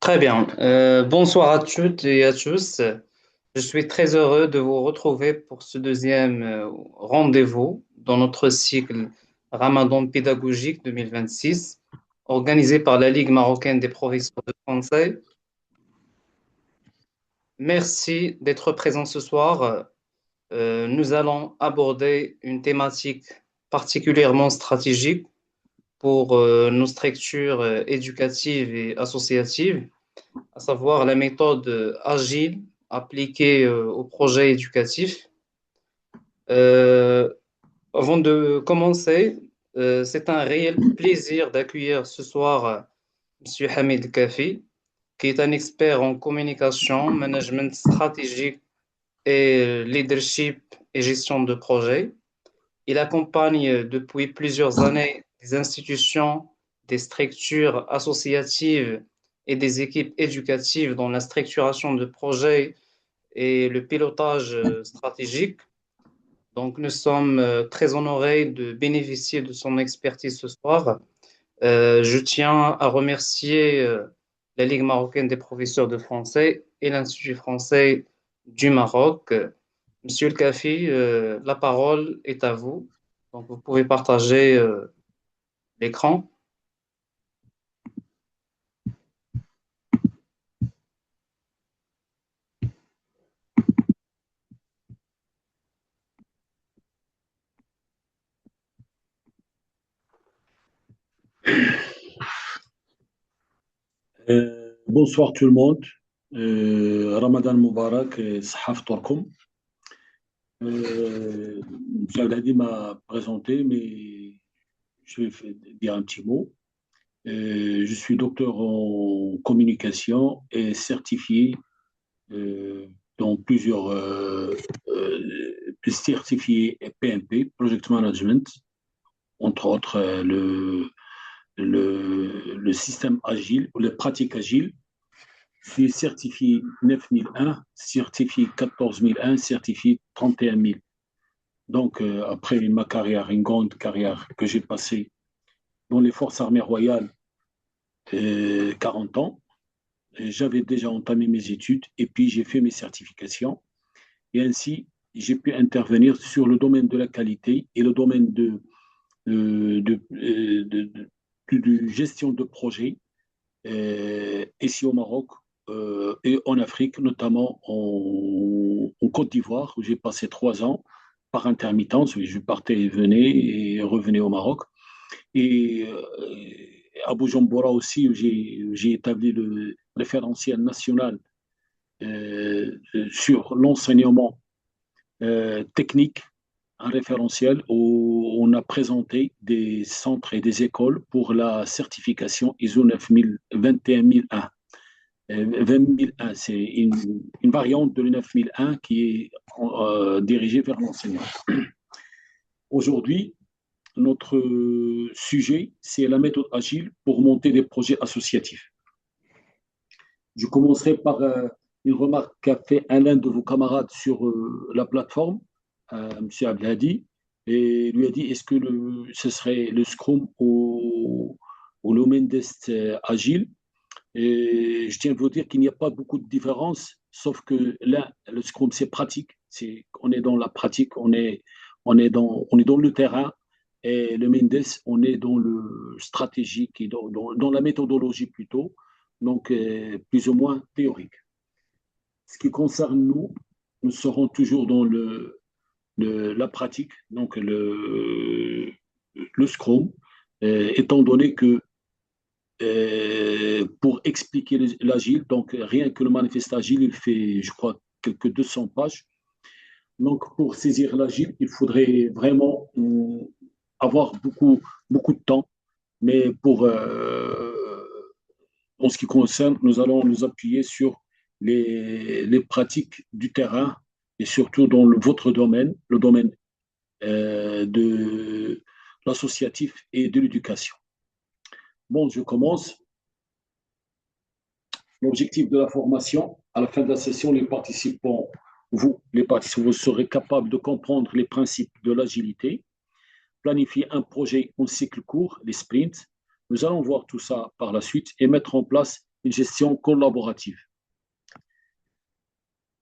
Très bien. Bonsoir à toutes et à tous. Je suis très heureux de vous retrouver pour ce deuxième rendez-vous dans notre cycle Ramadan pédagogique 2026, organisé par la Ligue marocaine des professeurs de français. Merci d'être présent ce soir. Nous allons aborder une thématique particulièrement stratégique pour nos structures éducatives et associatives, à savoir la méthode agile appliquée au projet éducatif. Euh, Avant de commencer, c'est un réel plaisir d'accueillir ce soir M. Hamid Kafi, qui est un expert en communication, management stratégique et leadership et gestion de projet. Il accompagne depuis plusieurs années des institutions, des structures associatives et des équipes éducatives dans la structuration de projets et le pilotage stratégique. Donc, nous sommes très honorés de bénéficier de son expertise ce soir. Je tiens à remercier la Ligue marocaine des professeurs de français et l'Institut français du Maroc. Monsieur El Kafi, la parole est à vous. Donc, vous pouvez partager l'écran. Bonsoir tout le monde. Ramadan Moubarak et Sahaf Torkoum. Monsieur Abdelhadi m'a présenté, mais je vais dire un petit mot. Je suis docteur en communication et certifié dans plusieurs certifiés PMP, Project Management, entre autres le système agile ou les pratiques agiles. Je suis certifié 9001, certifié 14001, certifié 31000. Donc, après ma carrière, une grande carrière que j'ai passée dans les forces armées royales, 40 ans, j'avais déjà entamé mes études et puis j'ai fait mes certifications. Et ainsi, j'ai pu intervenir sur le domaine de la qualité et le domaine de gestion de projet ici au Maroc et en Afrique, notamment en Côte d'Ivoire, où j'ai passé 3 ans par intermittence. Je partais et venais et revenais au Maroc. Et à Bujumbura aussi, où j'ai établi le référentiel national sur l'enseignement technique, un référentiel où on a présenté des centres et des écoles pour la certification ISO 9000, 21001. 20001, c'est une variante de le 9001 qui est dirigée vers l'enseignant. Aujourd'hui, notre sujet, c'est la méthode agile pour monter des projets associatifs. Je commencerai par une remarque qu'a fait l'un de vos camarades sur la plateforme, M. Abdelhadi, et lui a dit est-ce que ce serait le Scrum ou le Mendes agile. Et je tiens à vous dire qu'il n'y a pas beaucoup de différence, sauf que là, le Scrum, c'est pratique. On est dans la pratique, on est dans le terrain. Et le Mendes, on est dans le stratégique et dans la méthodologie plutôt, donc plus ou moins théorique. Ce qui concerne nous, nous serons toujours dans la pratique, donc le Scrum, étant donné que pour expliquer l'agile. Donc, rien que le manifeste agile, il fait, je crois, quelques 200 pages. Donc, pour saisir l'agile, il faudrait vraiment avoir beaucoup, beaucoup de temps. Mais en ce qui concerne, nous allons nous appuyer sur les pratiques du terrain et surtout dans votre domaine, le domaine de l'associatif et de l'éducation. Bon, je commence. L'objectif de la formation, à la fin de la session, les participants, vous serez capables de comprendre les principes de l'agilité, planifier un projet en cycle court, les sprints. Nous allons voir tout ça par la suite et mettre en place une gestion collaborative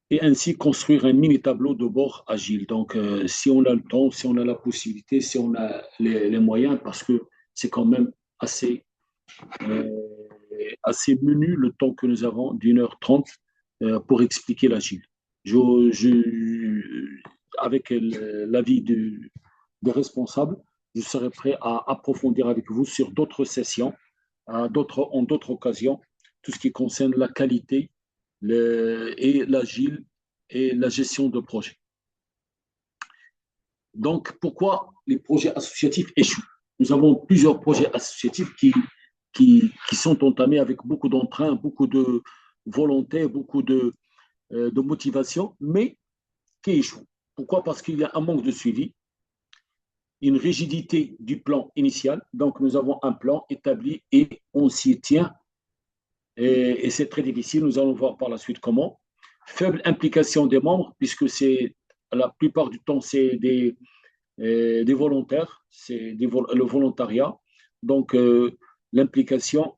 et ainsi construire un mini tableau de bord agile. Donc, si on a le temps, si on a la possibilité, si on a les moyens, parce que c'est quand même assez, euh, assez menu le temps que nous avons d'1h30 pour expliquer l'agile. Avec l'avis des responsables, je serai prêt à approfondir avec vous sur d'autres sessions, en d'autres occasions, tout ce qui concerne la qualité et l'agile et la gestion de projet. Donc, pourquoi les projets associatifs échouent? Nous avons plusieurs projets associatifs qui sont entamés avec beaucoup d'entrain, beaucoup de volonté, beaucoup de motivation, mais qui échouent. Pourquoi? Parce qu'il y a un manque de suivi, une rigidité du plan initial. Donc, nous avons un plan établi et on s'y tient. Et c'est très difficile. Nous allons voir par la suite comment. Faible implication des membres, puisque c'est la plupart du temps, c'est des volontaires, le volontariat. Donc, l'implication,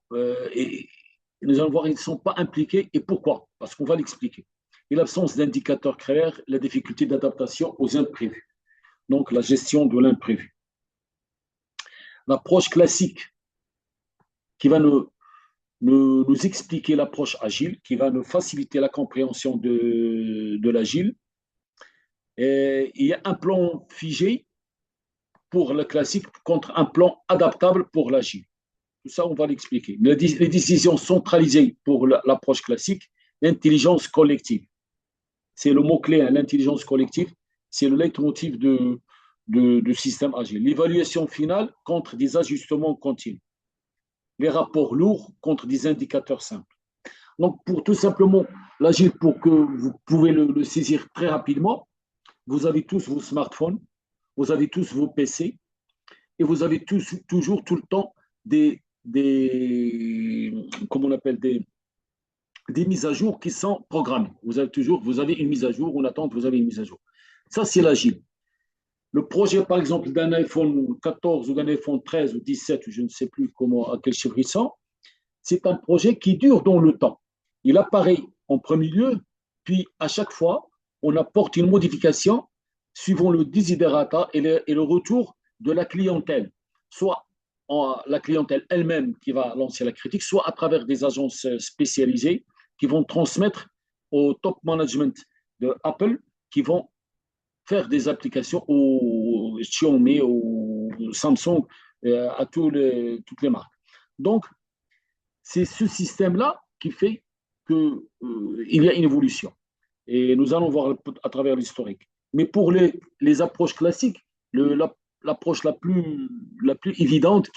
et nous allons voir, ils ne sont pas impliqués. Et pourquoi? Parce qu'on va l'expliquer. Et l'absence d'indicateurs clairs, la difficulté d'adaptation aux imprévus. Donc, la gestion de l'imprévu. L'approche classique qui va nous expliquer l'approche agile, qui va nous faciliter la compréhension de l'agile. Et il y a un plan figé pour le classique contre un plan adaptable pour l'agile. Tout ça, on va l'expliquer. Les décisions centralisées pour l'approche classique, l'intelligence collective. C'est le mot-clé, hein, l'intelligence collective, c'est le leitmotiv du système agile. L'évaluation finale contre des ajustements continus. Les rapports lourds contre des indicateurs simples. Donc, pour tout simplement l'agile, pour que vous pouvez le saisir très rapidement, vous avez tous vos smartphones, vous avez tous vos PC, et vous avez toujours, tout le temps, comment on appelle, des mises à jour qui sont programmées. Vous avez une mise à jour, on attend que vous avez une mise à jour. Ça, c'est l'agile. Le projet, par exemple, d'un iPhone 14 ou d'un iPhone 13 ou 17, je ne sais plus à quel chiffre ils sont, c'est un projet qui dure dans le temps. Il apparaît en premier lieu, puis à chaque fois, on apporte une modification suivant le desiderata et le retour de la clientèle, soit la clientèle elle-même qui va lancer la critique, soit à travers des agences spécialisées qui vont transmettre au top management de Apple, qui vont faire des applications au Xiaomi, au Samsung, à toutes les marques. Donc, c'est ce système-là qui fait qu'il y a une évolution. Et nous allons voir à travers l'historique. Mais pour les approches classiques, l'approche la plus évidente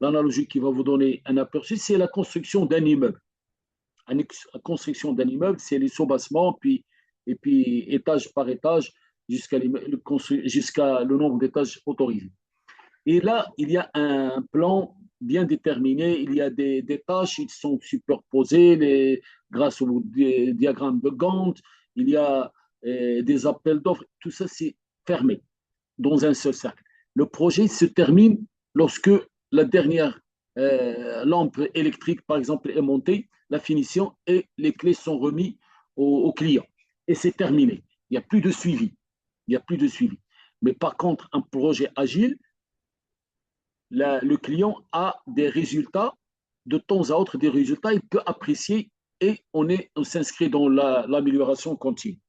l'analogie qui va vous donner un aperçu, c'est la construction d'un immeuble. La construction d'un immeuble, c'est les soubassements, et puis étage par étage, jusqu'à le nombre d'étages autorisés. Et là, il y a un plan bien déterminé, il y a des tâches, ils sont superposées grâce au diagramme de Gantt, il y a des appels d'offres, tout ça c'est fermé dans un seul cercle. Le projet se termine lorsque la dernière lampe électrique, par exemple, est montée, la finition et les clés sont remises au client. Et c'est terminé. Il n'y a plus de suivi. Il n'y a plus de suivi. Mais par contre, un projet agile, le client a des résultats, de temps à autre des résultats, il peut apprécier et on s'inscrit dans l'amélioration continue.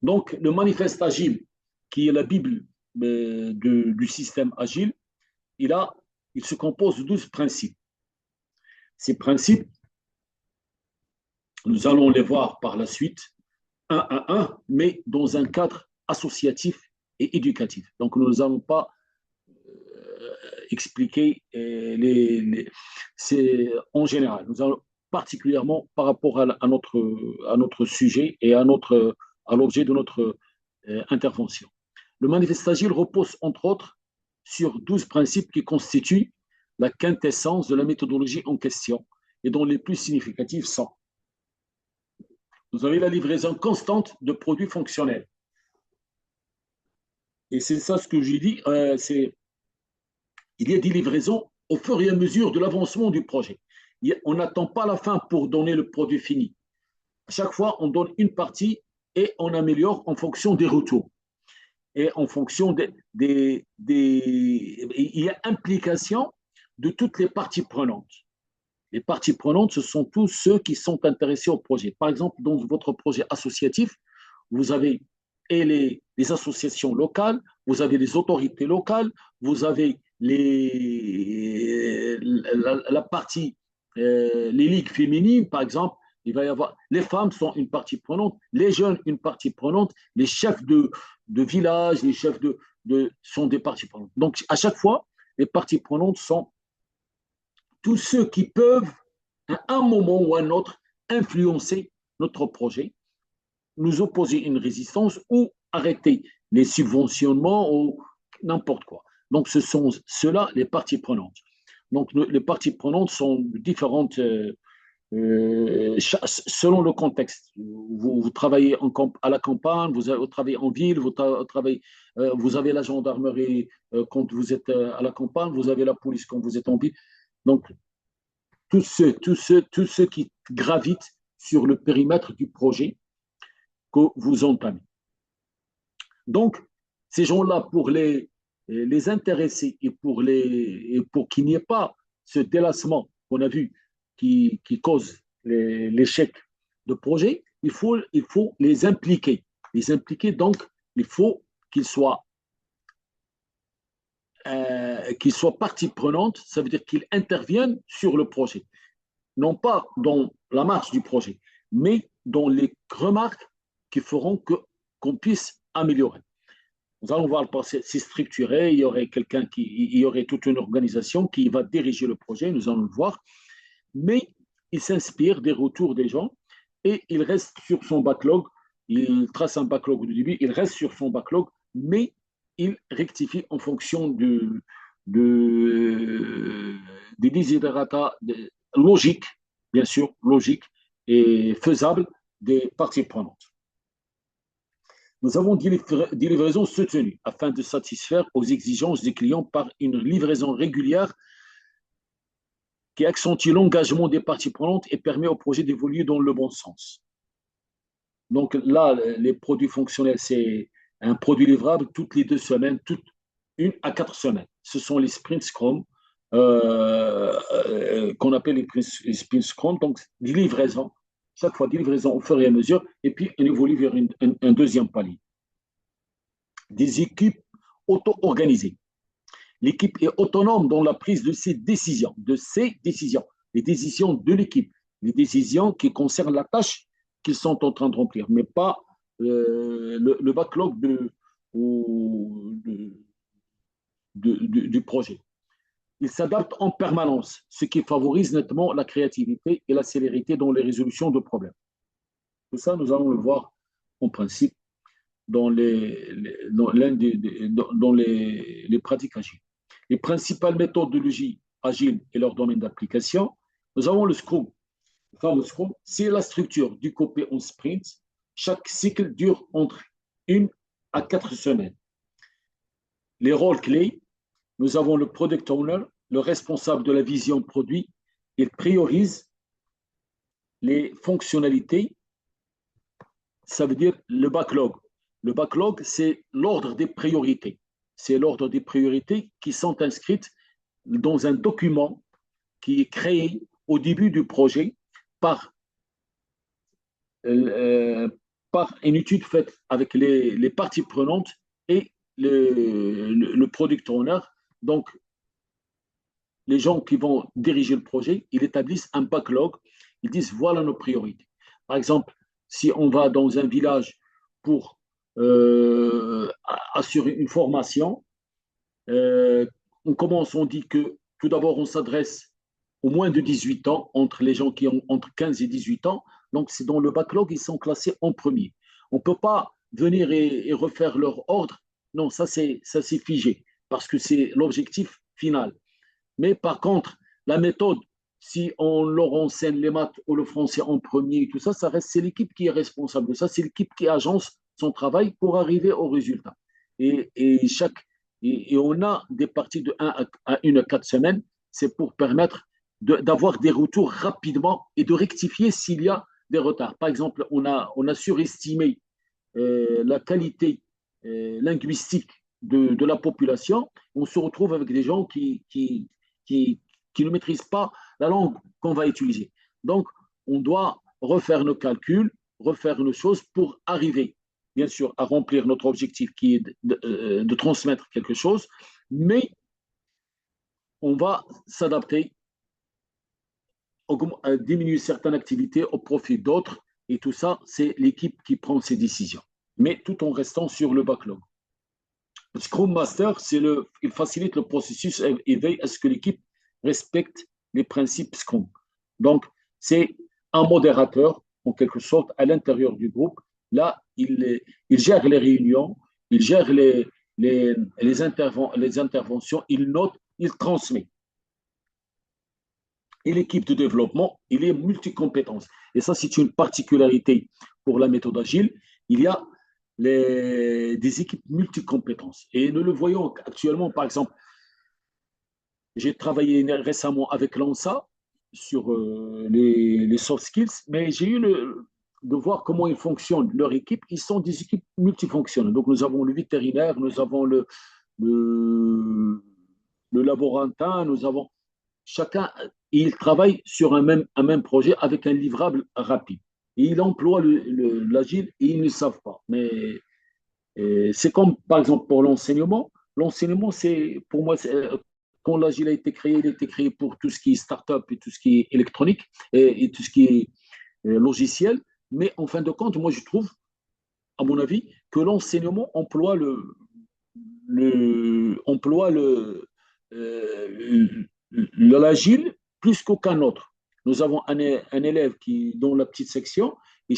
Donc, le manifeste agile, qui est la Bible du système agile, il se compose de 12 principes. Ces principes, nous allons les voir par la suite, un à un, mais dans un cadre associatif et éducatif. Donc, nous n'allons pas expliquer c'est en général. Nous allons particulièrement par rapport à notre sujet et à l'objet de notre intervention. Le manifeste agile repose entre autres sur 12 principes qui constituent la quintessence de la méthodologie en question et dont les plus significatifs sont: vous avez la livraison constante de produits fonctionnels. Et c'est ça ce que j'ai dit, c'est il y a des livraisons au fur et à mesure de l'avancement du projet. On n'attend pas la fin pour donner le produit fini. À chaque fois, on donne une partie et on améliore en fonction des retours et en fonction il y a implication de toutes les parties prenantes. Les parties prenantes, ce sont tous ceux qui sont intéressés au projet. Par exemple, dans votre projet associatif, vous avez et les associations locales, vous avez les autorités locales, vous avez la partie, les ligues féminines, par exemple. Il va y avoir, les femmes sont une partie prenante, les jeunes une partie prenante, les chefs de village, les chefs sont des parties prenantes. Donc, à chaque fois, les parties prenantes sont tous ceux qui peuvent, à un moment ou à un autre, influencer notre projet, nous opposer une résistance ou arrêter les subventionnements ou n'importe quoi. Donc, ce sont ceux-là les parties prenantes. Donc, les parties prenantes sont différentes selon le contexte. Vous travaillez à la campagne, vous travaillez en ville, vous avez la gendarmerie quand vous êtes à la campagne, vous avez la police quand vous êtes en ville. Donc, tous ceux qui gravitent sur le périmètre du projet que vous entamez. Donc, ces gens-là, pour les intéresser et pour qu'il n'y ait pas ce délassement qu'on a vu qui cause l'échec de projet, il faut les impliquer. Les impliquer, donc, il faut qu'ils soient partie prenante, ça veut dire qu'ils interviennent sur le projet. Non pas dans la marche du projet, mais dans les remarques qui feront qu'on puisse améliorer. Nous allons voir le procès, c'est structuré, il y aurait il y aurait toute une organisation qui va diriger le projet, nous allons le voir, mais il s'inspire des retours des gens et il reste sur son backlog, il trace un backlog au début, il reste sur son backlog, mais il rectifie en fonction des desiderata logiques, bien sûr, logiques et faisables des parties prenantes. Nous avons des livraisons soutenues afin de satisfaire aux exigences des clients par une livraison régulière qui accentue l'engagement des parties prenantes et permet au projet d'évoluer dans le bon sens. Donc là, les produits fonctionnels, c'est un produit livrable toutes les 2 semaines, toutes 1 à 4 semaines. Ce sont les sprints Scrum qu'on appelle les sprints Scrum, donc des livraisons, chaque fois des livraisons au fur et à mesure, et puis on évolue vers un deuxième palier. Des équipes auto-organisées. L'équipe est autonome dans la prise de ses décisions, les décisions de l'équipe, les décisions qui concernent la tâche qu'ils sont en train de remplir, mais pas le backlog du projet. Ils s'adaptent en permanence, ce qui favorise nettement la créativité et la célérité dans les résolutions de problèmes. Tout ça, nous allons le voir en principe dans les pratiques agiles. Les principales méthodologies agiles et leur domaine d'application, nous avons le Scrum. Le fameux Scrum, c'est la structure découpée en sprints. Chaque cycle dure entre 1 à 4 semaines. Les rôles clés, nous avons le Product Owner, le responsable de la vision produit. Il priorise les fonctionnalités. Ça veut dire le backlog. Le backlog, c'est l'ordre des priorités. C'est l'ordre des priorités qui sont inscrites dans un document qui est créé au début du projet par une étude faite avec les parties prenantes et le product owner. Donc, les gens qui vont diriger le projet, ils établissent un backlog. Ils disent, voilà nos priorités. Par exemple, si on va dans un village pour assurer une formation, on dit que tout d'abord, on s'adresse aux moins de 18 ans, entre les gens qui ont entre 15 et 18 ans. Donc, c'est dans le backlog, ils sont classés en premier. On ne peut pas venir et refaire leur ordre. Non, ça c'est figé, parce que c'est l'objectif final. Mais par contre, la méthode, si on leur enseigne les maths ou le français en premier, tout ça, c'est l'équipe qui est responsable de ça. C'est l'équipe qui agence son travail pour arriver au résultat. Et Et on a des parties de 1 à 4 semaines. C'est pour permettre d'avoir des retours rapidement et de rectifier s'il y a des retards. Par exemple, on a surestimé la qualité linguistique de la population. On se retrouve avec des gens qui, qui ne maîtrisent pas la langue qu'on va utiliser. Donc, on doit refaire nos calculs, refaire nos choses pour arriver, bien sûr, à remplir notre objectif qui est de transmettre quelque chose, mais on va s'adapter, diminuer certaines activités au profit d'autres, et tout ça, c'est l'équipe qui prend ces décisions, mais tout en restant sur le backlog. Le Scrum Master, il facilite le processus et veille à ce que l'équipe respecte les principes Scrum. Donc, c'est un modérateur, en quelque sorte, à l'intérieur du groupe. Là, il gère les réunions, il gère les interventions, il note, il transmet. Et l'équipe de développement, il est multicompétence. Et ça, c'est une particularité pour la méthode agile. Il y a des équipes multicompétences. Et nous le voyons actuellement, par exemple, j'ai travaillé récemment avec l'ANSA sur les soft skills, mais j'ai eu de voir comment ils fonctionnent, leur équipe. Ils sont des équipes multifonctionnelles. Donc, nous avons le vétérinaire, nous avons le, le laborantin, nous avons chacun, il travaille sur un même projet avec un livrable rapide. Et il emploie l'agile et ils ne savent pas. Mais c'est comme, par exemple, pour l'enseignement. L'enseignement, pour moi, quand l'agile a été créé, il a été créé pour tout ce qui est start-up et tout ce qui est électronique et tout ce qui est logiciel. Mais en fin de compte, moi, je trouve, à mon avis, que l'enseignement emploie l'agile plus qu'aucun autre. Nous avons un élève dans la petite section et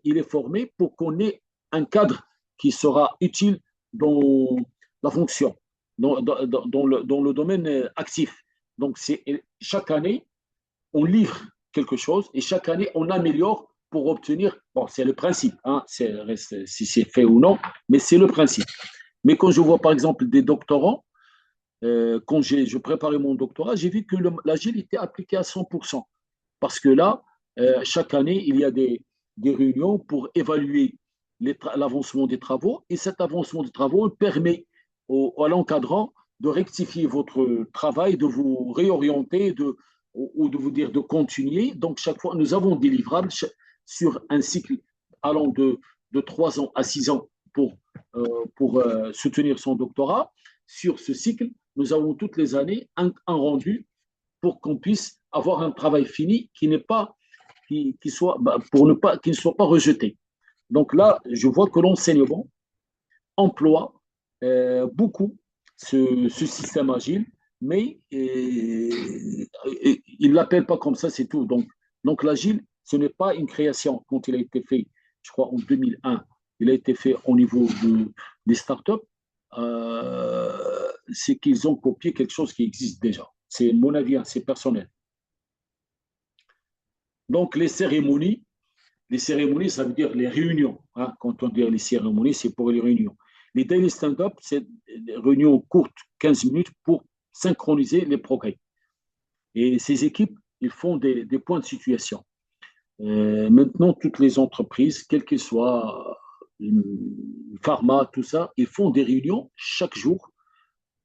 il est formé pour qu'on ait un cadre qui sera utile dans la fonction, dans le domaine actif. Donc, chaque année, on livre quelque chose et chaque année, on améliore pour obtenir, bon, c'est le principe, hein, si c'est fait ou non, mais c'est le principe. Mais quand je vois par exemple des doctorants, quand je préparais mon doctorat, j'ai vu que l'agile était appliqué à 100%. Parce que là, chaque année, il y a des réunions pour évaluer l'avancement des travaux. Et cet avancement des travaux permet à l'encadrant de rectifier votre travail, de vous réorienter ou de vous dire de continuer. Donc, chaque fois, nous avons des livrables sur un cycle allant de 3 ans à 6 ans pour soutenir son doctorat. Sur ce cycle, nous avons toutes les années un rendu pour qu'on puisse avoir un travail fini qui soit, qui ne soit pas rejeté. Donc là, je vois que l'enseignement emploie beaucoup ce système agile, mais il ne l'appelle pas comme ça, c'est tout. Donc l'agile, ce n'est pas une création quand il a été fait, je crois, en 2001. Il a été fait au niveau des startups. C'est qu'ils ont copié quelque chose qui existe déjà. C'est mon avis, hein, c'est personnel. Donc les cérémonies, ça veut dire les réunions. Hein. Quand on dit les cérémonies, c'est pour les réunions. Les daily stand-up, c'est des réunions courtes, 15 minutes, pour synchroniser les progrès. Et ces équipes, ils font des points de situation. Maintenant, toutes les entreprises, quelles qu'elles soient, pharma, tout ça, ils font des réunions chaque jour,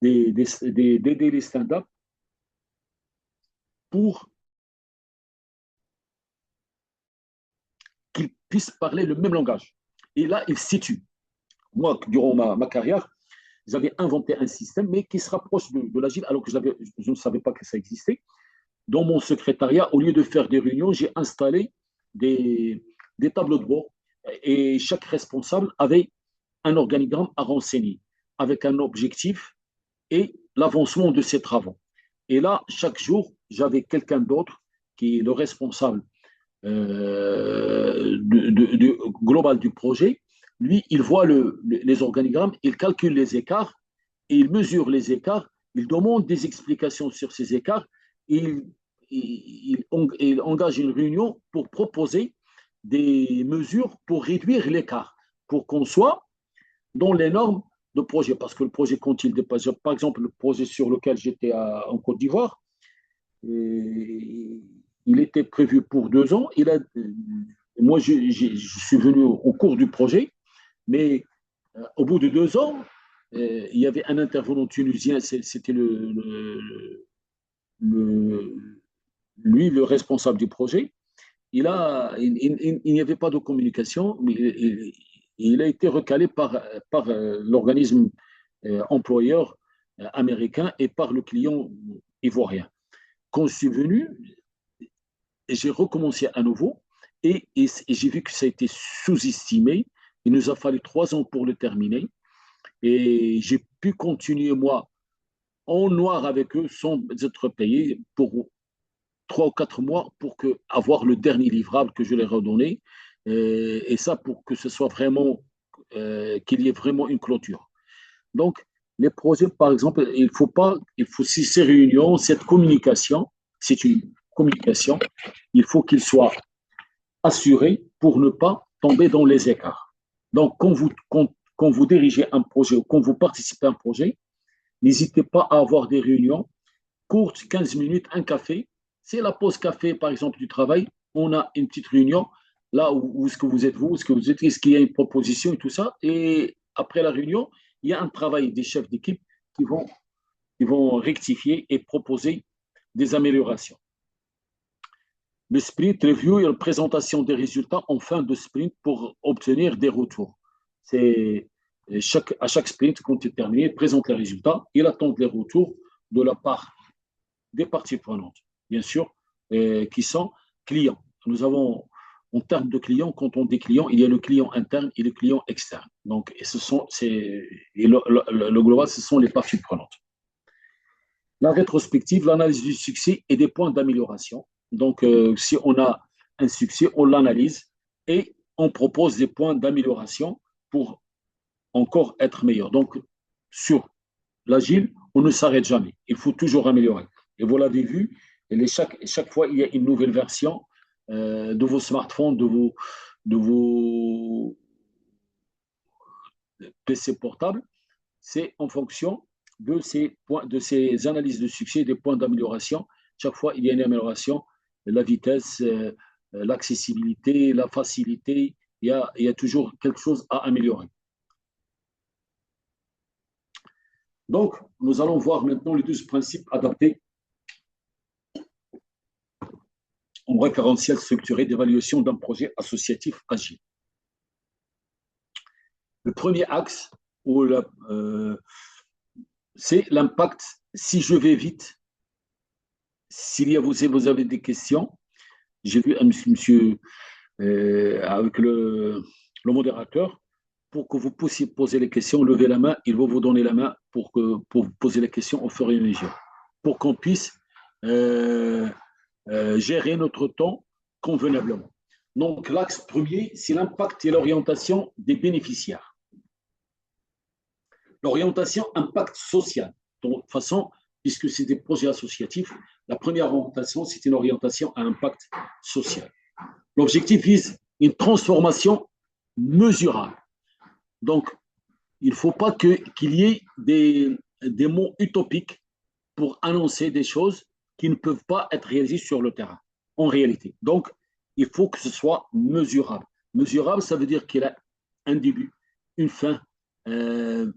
des daily stand-up pour qu'ils puissent parler le même langage. Et là, ils situent. Moi, durant ma carrière, j'avais inventé un système, mais qui se rapproche de l'agile, alors que je ne savais pas que ça existait. Dans mon secrétariat, au lieu de faire des réunions, j'ai installé des tableaux de bord et chaque responsable avait un organigramme à renseigner avec un objectif et l'avancement de ses travaux. Et là, chaque jour, j'avais quelqu'un d'autre qui est le responsable global du projet. Lui, il voit les organigrammes, il calcule les écarts et il mesure les écarts, il demande des explications sur ces écarts et il engage une réunion pour proposer des mesures pour réduire l'écart, pour qu'on soit dans les normes de projet, parce que le projet, quand il dépasse, par exemple, le projet sur lequel j'étais en Côte d'Ivoire, il était prévu pour 2 ans. Moi, je suis venu au cours du projet, mais au bout de 2 ans, il y avait un intervenant tunisien, c'était le- lui, le responsable du projet. Il n'y avait pas de communication, mais il a été recalé par l'organisme employeur américain et par le client ivoirien. Quand je suis venu, j'ai recommencé à nouveau et j'ai vu que ça a été sous-estimé. Il nous a fallu 3 ans pour le terminer et j'ai pu continuer, moi, en noir avec eux sans être payé pour 3 ou 4 mois pour avoir le dernier livrable que je leur ai redonné. Et ça pour que ce soit vraiment, qu'il y ait vraiment une clôture. Donc, les projets, par exemple, il faut si ces réunions, cette communication, c'est une communication, il faut qu'il soit assuré pour ne pas tomber dans les écarts. Donc, quand vous dirigez un projet ou quand vous participez à un projet, n'hésitez pas à avoir des réunions courtes, 15 minutes, un café. C'est la pause café, par exemple, du travail. On a une petite réunion. Là, où est-ce que vous êtes, vous, où est-ce que vous êtes, est-ce qu'il y a une proposition et tout ça. Et après la réunion, il y a un travail des chefs d'équipe qui vont, qui vont rectifier et proposer des améliorations. Le sprint review et la présentation des résultats en fin de sprint pour obtenir des retours. C'est à chaque sprint, quand il est terminé, il présente les résultats, il attend les retours de la part des parties prenantes, bien sûr, qui sont clients. Nous avons, en termes de clients, quand on dit client, il y a le client interne et le client externe. Donc, le global, ce sont les parties prenantes. La rétrospective, l'analyse du succès et des points d'amélioration. Donc, si on a un succès, on l'analyse et on propose des points d'amélioration pour encore être meilleur. Donc, sur l'agile, on ne s'arrête jamais. Il faut toujours améliorer. Et vous l'avez vu, chaque fois, il y a une nouvelle version de vos smartphones, de vos PC portables. C'est en fonction de ces analyses de succès, des points d'amélioration. Chaque fois, il y a une amélioration, la vitesse, l'accessibilité, la facilité. Il y a toujours quelque chose à améliorer. Donc, nous allons voir maintenant les 12 principes adaptés en référentiel structuré d'évaluation d'un projet associatif agile. Le premier axe, c'est l'impact si je vais vite. S'il y a vous avez des questions, j'ai vu un monsieur avec le modérateur, pour que vous puissiez poser les questions, levez la main, il va vous donner la main pour vous poser les questions au fur et à mesure, pour qu'on puisse euh, gérer notre temps convenablement. Donc, l'axe premier, c'est l'impact et l'orientation des bénéficiaires. L'orientation impact social. De toute façon, puisque c'est des projets associatifs, la première orientation, c'est une orientation à impact social. L'objectif vise une transformation mesurable. Donc, il ne faut pas qu'il y ait des mots utopiques pour annoncer des choses qui ne peuvent pas être réalisées sur le terrain, en réalité. Donc, il faut que ce soit mesurable. Mesurable, ça veut dire qu'il a un début, une fin, une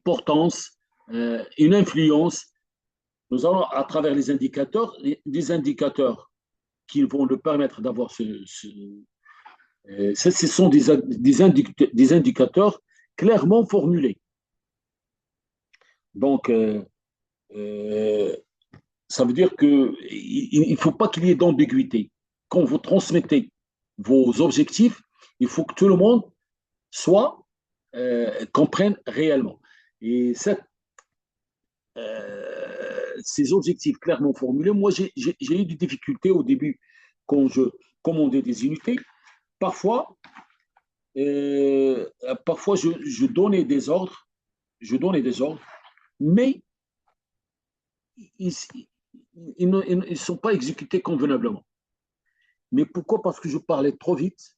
portance, une influence. Nous allons, à travers les indicateurs, des indicateurs qui vont le permettre d'avoir ce sont des indicateurs clairement formulés. Donc, euh, ça veut dire qu'il ne faut pas qu'il y ait d'ambiguïté. Quand vous transmettez vos objectifs, il faut que tout le monde comprenne réellement. Et ces objectifs clairement formulés, moi, j'ai eu des difficultés au début quand je commandais des unités. Parfois, parfois je donnais des ordres, mais ils ne sont pas exécutés convenablement. Mais pourquoi? Parce que je parlais trop vite,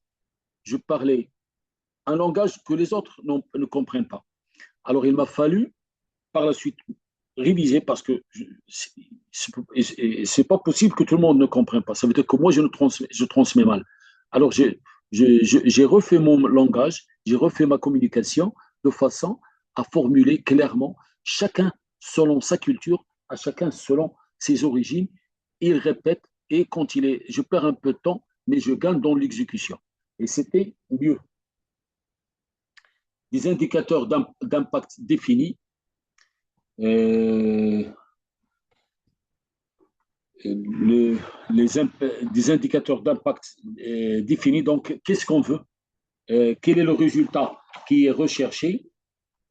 je parlais un langage que les autres ne comprennent pas. Alors, il m'a fallu par la suite réviser parce que c'est pas possible que tout le monde ne comprenne pas. Ça veut dire que moi, je transmets mal. Alors, j'ai refait mon langage, j'ai refait ma communication de façon à formuler clairement, chacun selon sa culture, à chacun selon ses origines. Il répète et quand je perds un peu de temps, mais je gagne dans l'exécution. Et c'était mieux. Des indicateurs d'impact définis. Euh, le, des indicateurs d'impact définis. Donc, qu'est-ce qu'on veut? Quel est le résultat qui est recherché?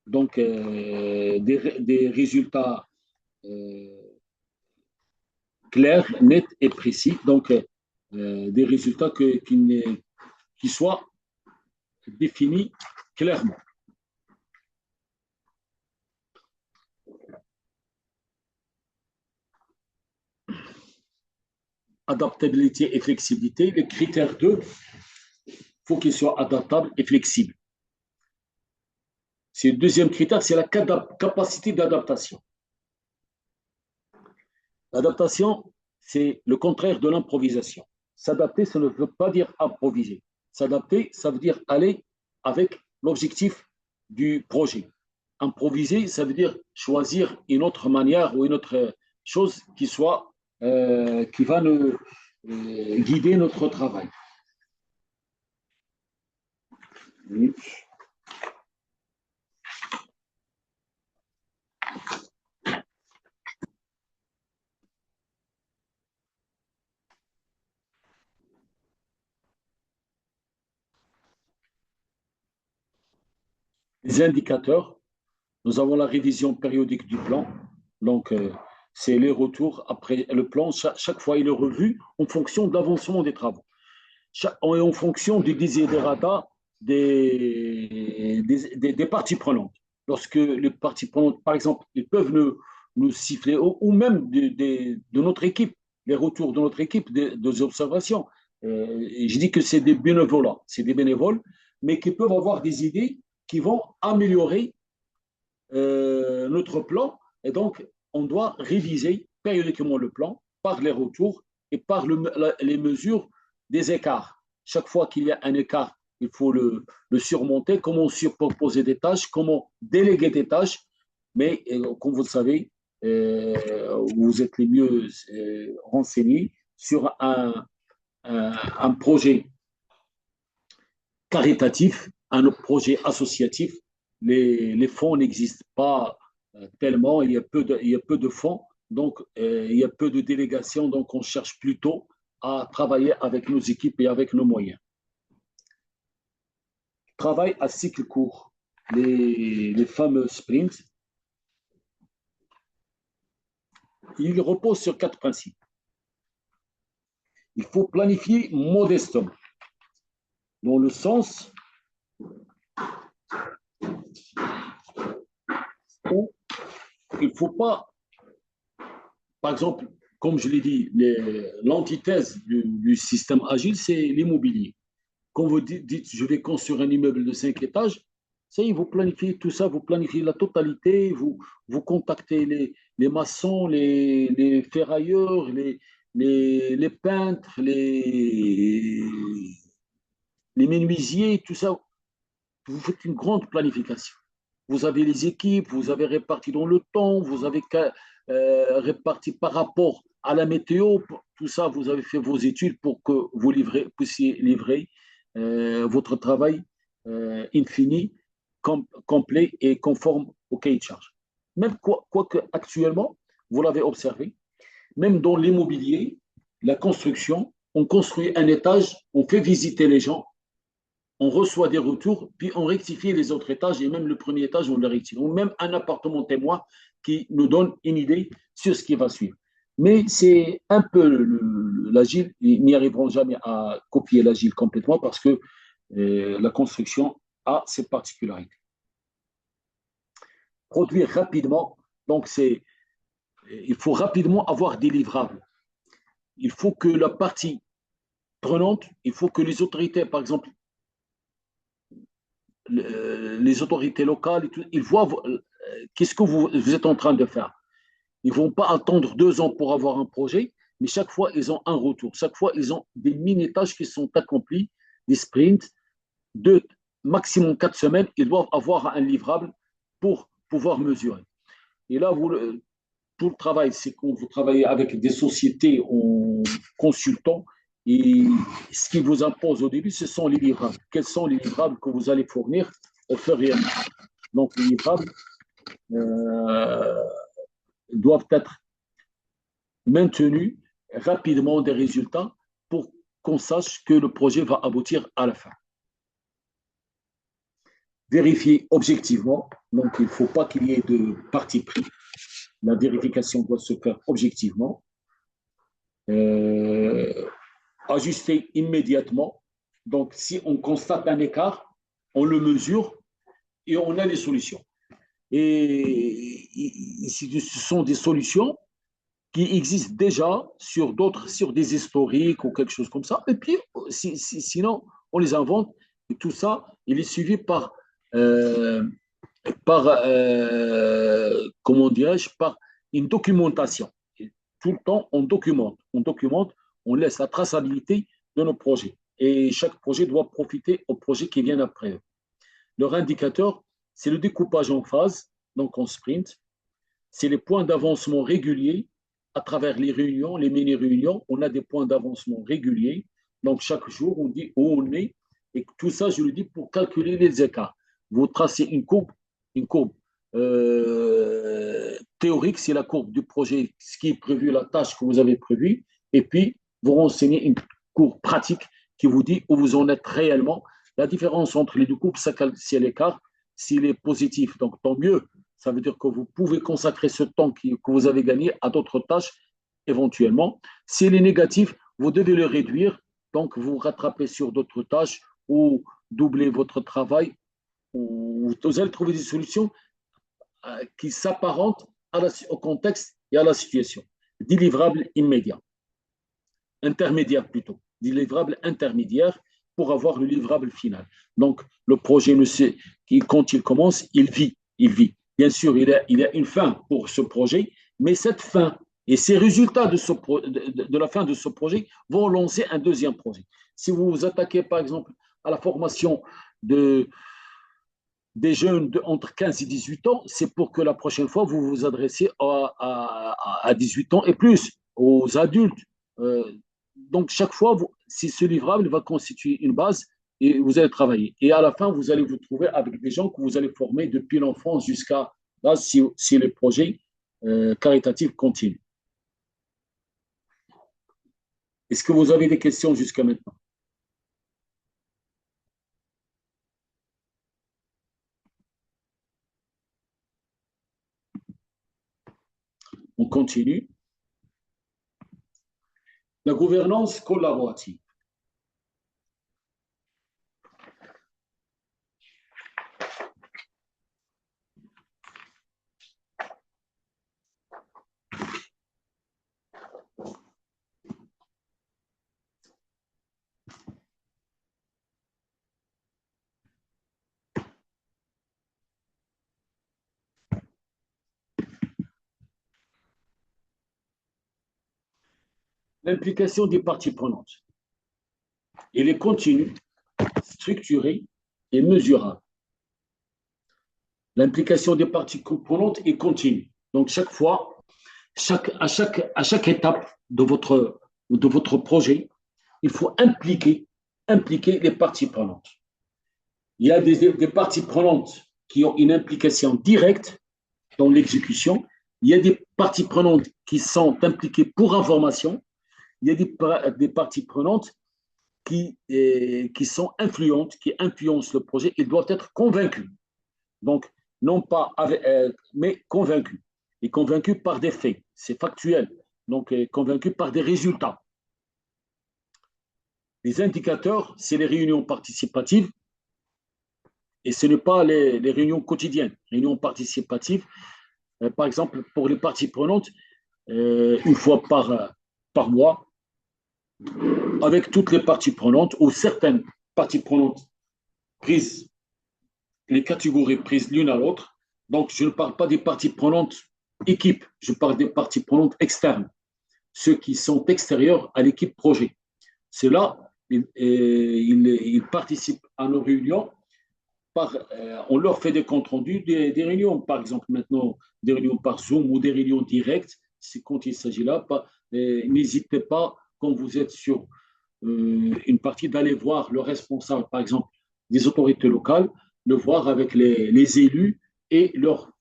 Donc, des résultats clairs, nets et précis. Donc, des résultats qui soient définis clairement. Adaptabilité et flexibilité. Le critère 2, il faut qu'il soit adaptable et flexible. C'est le deuxième critère, c'est la capacité d'adaptation. L'adaptation, c'est le contraire de l'improvisation. S'adapter, ça ne veut pas dire improviser. S'adapter, ça veut dire aller avec l'objectif du projet. Improviser, ça veut dire choisir une autre manière ou une autre chose qui va nous guider notre travail. Les indicateurs, nous avons la révision périodique du plan. Donc, c'est les retours après le plan. Chaque fois, il est revu en fonction de l'avancement des travaux. En fonction du desiderata des parties prenantes. Lorsque les parties prenantes, par exemple, ils peuvent nous siffler, ou même de notre équipe, les retours de notre équipe, des observations. Je dis que c'est des bénévoles, mais qui peuvent avoir des idées qui vont améliorer notre plan. Et donc, on doit réviser périodiquement le plan par les retours et par les mesures des écarts. Chaque fois qu'il y a un écart, il faut le surmonter, comment superposer des tâches, comment déléguer des tâches. Mais comme vous le savez, vous êtes les mieux renseignés sur un projet caritatif, un projet associatif. Les fonds n'existent pas tellement, il y a peu de fonds, donc il y a peu de délégations, donc on cherche plutôt à travailler avec nos équipes et avec nos moyens. Travail à cycle court, les fameux sprints, ils reposent sur 4 principes. Il faut planifier modestement, dans le sens où il ne faut pas, par exemple, comme je l'ai dit, l'antithèse du système agile, c'est l'immobilier. Quand vous dites, je vais construire un immeuble de 5 étages, ça y est, vous planifiez tout ça, vous planifiez la totalité, vous contactez les maçons, les ferrailleurs, les peintres, les menuisiers, tout ça. Vous faites une grande planification. Vous avez les équipes, vous avez réparti dans le temps, vous avez réparti par rapport à la météo, tout ça, vous avez fait vos études pour que vous puissiez livrer votre travail infini, complet et conforme au cahier de charge. Même quoique actuellement, vous l'avez observé, même dans l'immobilier, la construction, on construit un étage, on fait visiter les gens, on reçoit des retours, puis on rectifie les autres étages, et même le premier étage, on le rectifie. Ou même un appartement témoin qui nous donne une idée sur ce qui va suivre. Mais c'est un peu l'agile, ils n'y arriveront jamais à copier l'agile complètement parce que la construction a ses particularités. Produire rapidement, donc il faut rapidement avoir des livrables. Il faut que la partie prenante, il faut que les autorités, par exemple, les autorités locales, ils voient qu'est-ce que vous êtes en train de faire. Ils ne vont pas attendre 2 ans pour avoir un projet, mais chaque fois, ils ont un retour. Chaque fois, ils ont des mini-tâches qui sont accomplies, des sprints, de maximum 4 semaines. Ils doivent avoir un livrable pour pouvoir mesurer. Et là, tout le travail, c'est quand vous travaillez avec des sociétés en consultant, et ce qu'ils vous imposent au début, ce sont les livrables. Quels sont les livrables que vous allez fournir au fur et à mesure? Donc, les livrables euh, doivent être maintenus rapidement des résultats pour qu'on sache que le projet va aboutir à la fin. Vérifier objectivement, donc il ne faut pas qu'il y ait de parti pris. La vérification doit se faire objectivement. Ajuster immédiatement. Donc, si on constate un écart, on le mesure et on a les solutions. Et ce sont des solutions qui existent déjà sur des historiques ou quelque chose comme ça. Et puis, sinon, on les invente. Et tout ça, il est suivi euh, comment dirais-je, par une documentation. Et tout le temps, on documente, on laisse la traçabilité de nos projets. Et chaque projet doit profiter au projet qui vient après eux. Leur indicateur, c'est le découpage en phases, donc en sprint. C'est les points d'avancement réguliers à travers les réunions, les mini-réunions. On a des points d'avancement réguliers. Donc, chaque jour, on dit où on est. Et tout ça, je le dis pour calculer les écarts. Vous tracez une courbe théorique, c'est la courbe du projet, ce qui est prévu, la tâche que vous avez prévue. Et puis, vous renseignez une courbe pratique qui vous dit où vous en êtes réellement. La différence entre les deux courbes, c'est l'écart. S'il est positif, donc tant mieux. Ça veut dire que vous pouvez consacrer ce temps que vous avez gagné à d'autres tâches éventuellement. S'il est négatif, vous devez le réduire. Donc, vous rattrapez sur d'autres tâches ou doubler votre travail. Ou vous allez trouver des solutions qui s'apparentent au contexte et à la situation. Délivrable immédiat. Intermédiaire plutôt. Délivrable intermédiaire pour avoir le livrable final. Donc, le projet, quand il commence, il vit. Bien sûr, il y a une fin pour ce projet, mais cette fin et ces résultats de la fin de ce projet vont lancer un deuxième projet. Si vous vous attaquez, par exemple, à la formation des jeunes entre 15 et 18 ans, c'est pour que la prochaine fois, vous vous adressez à 18 ans et plus, aux adultes. Donc, chaque fois, si ce livrable va constituer une base et vous allez travailler. Et à la fin, vous allez vous trouver avec des gens que vous allez former depuis l'enfance jusqu'à là, si les projets caritatifs continuent. Est-ce que vous avez des questions jusqu'à maintenant? On continue. La gouvernance collaborative. L'implication des parties prenantes. Elle est continue, structurée et mesurable. L'implication des parties prenantes est continue. Donc, chaque fois, à chaque étape de votre projet, il faut impliquer les parties prenantes. Il y a des parties prenantes qui ont une implication directe dans l'exécution. Il y a des parties prenantes qui sont impliquées pour information. Il y a des parties prenantes qui sont influentes, qui influencent le projet. Ils doivent être convaincus. Donc, non pas mais convaincus. Et convaincus par des faits. C'est factuel. Donc, convaincus par des résultats. Les indicateurs, c'est les réunions participatives et ce n'est pas les réunions quotidiennes. Réunions participatives, par exemple, pour les parties prenantes, une fois par mois, avec toutes les parties prenantes ou certaines parties prenantes prises les catégories prises l'une à l'autre. Donc, je ne parle pas des parties prenantes équipe, je parle des parties prenantes externes, ceux qui sont extérieurs à l'équipe projet. Ceux-là, ils participent à nos réunions. On leur fait des comptes rendus des réunions, par exemple maintenant des réunions par Zoom ou des réunions directes. C'est quand il s'agit là, n'hésitez pas quand vous êtes sur une partie d'aller voir le responsable, par exemple des autorités locales, le voir avec les élus et leur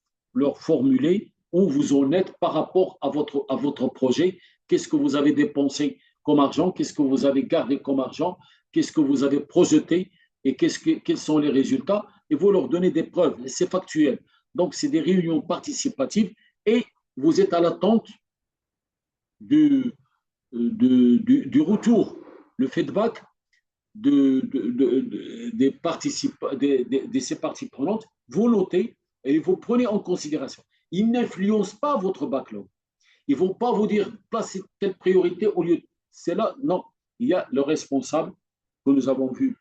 formuler où vous en êtes par rapport à votre projet, qu'est-ce que vous avez dépensé comme argent, qu'est-ce que vous avez gardé comme argent, qu'est-ce que vous avez projeté et quels sont les résultats, et vous leur donnez des preuves, c'est factuel. Donc, c'est des réunions participatives et vous êtes à l'attente du, du retour, le feedback de ces parties prenantes, vous notez et vous prenez en considération. Ils n'influencent pas votre backlog. Ils ne vont pas vous dire placez telle priorité au lieu de c'est là. Non, il y a le responsable que nous avons vu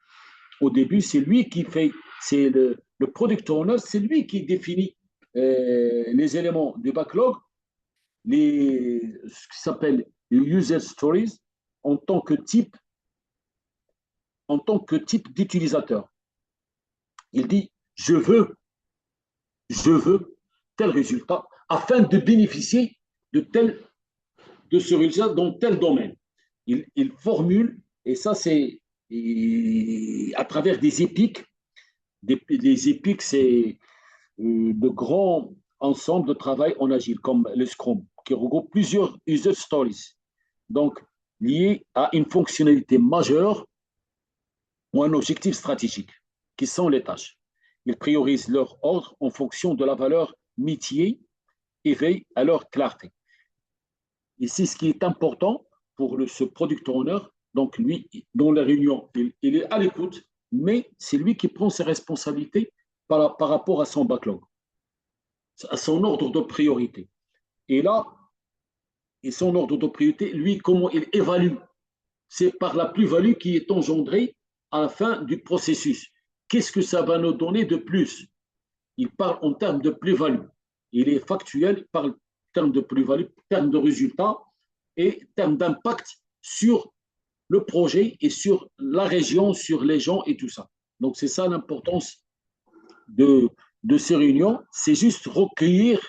au début, c'est lui qui fait, c'est le product owner, c'est lui qui définit les éléments du backlog, ce qui s'appelle les user stories en tant que type, en tant que type d'utilisateur. Il dit je veux tel résultat afin de bénéficier de ce résultat dans tel domaine. Il formule, et ça c'est à travers des épiques. Des épiques, c'est de grands ensembles de travail en agile, comme le Scrum, qui regroupe plusieurs user stories, donc liés à une fonctionnalité majeure ou un objectif stratégique, qui sont les tâches. Ils priorisent leur ordre en fonction de la valeur métier et veillent à leur clarté. Et c'est ce qui est important pour ce product owner. Donc, lui, dans la réunion, il est à l'écoute, mais c'est lui qui prend ses responsabilités par rapport à son backlog, à son ordre de priorité. Et là, et son ordre de priorité, lui, comment il évalue? C'est par la plus-value qui est engendrée à la fin du processus. Qu'est-ce que ça va nous donner de plus? Il parle en termes de plus-value. Il est factuel, il parle en termes de plus-value, en termes de résultats et en termes d'impact sur le projet et sur la région, sur les gens et tout ça. Donc, c'est ça l'importance de ces réunions. C'est juste recueillir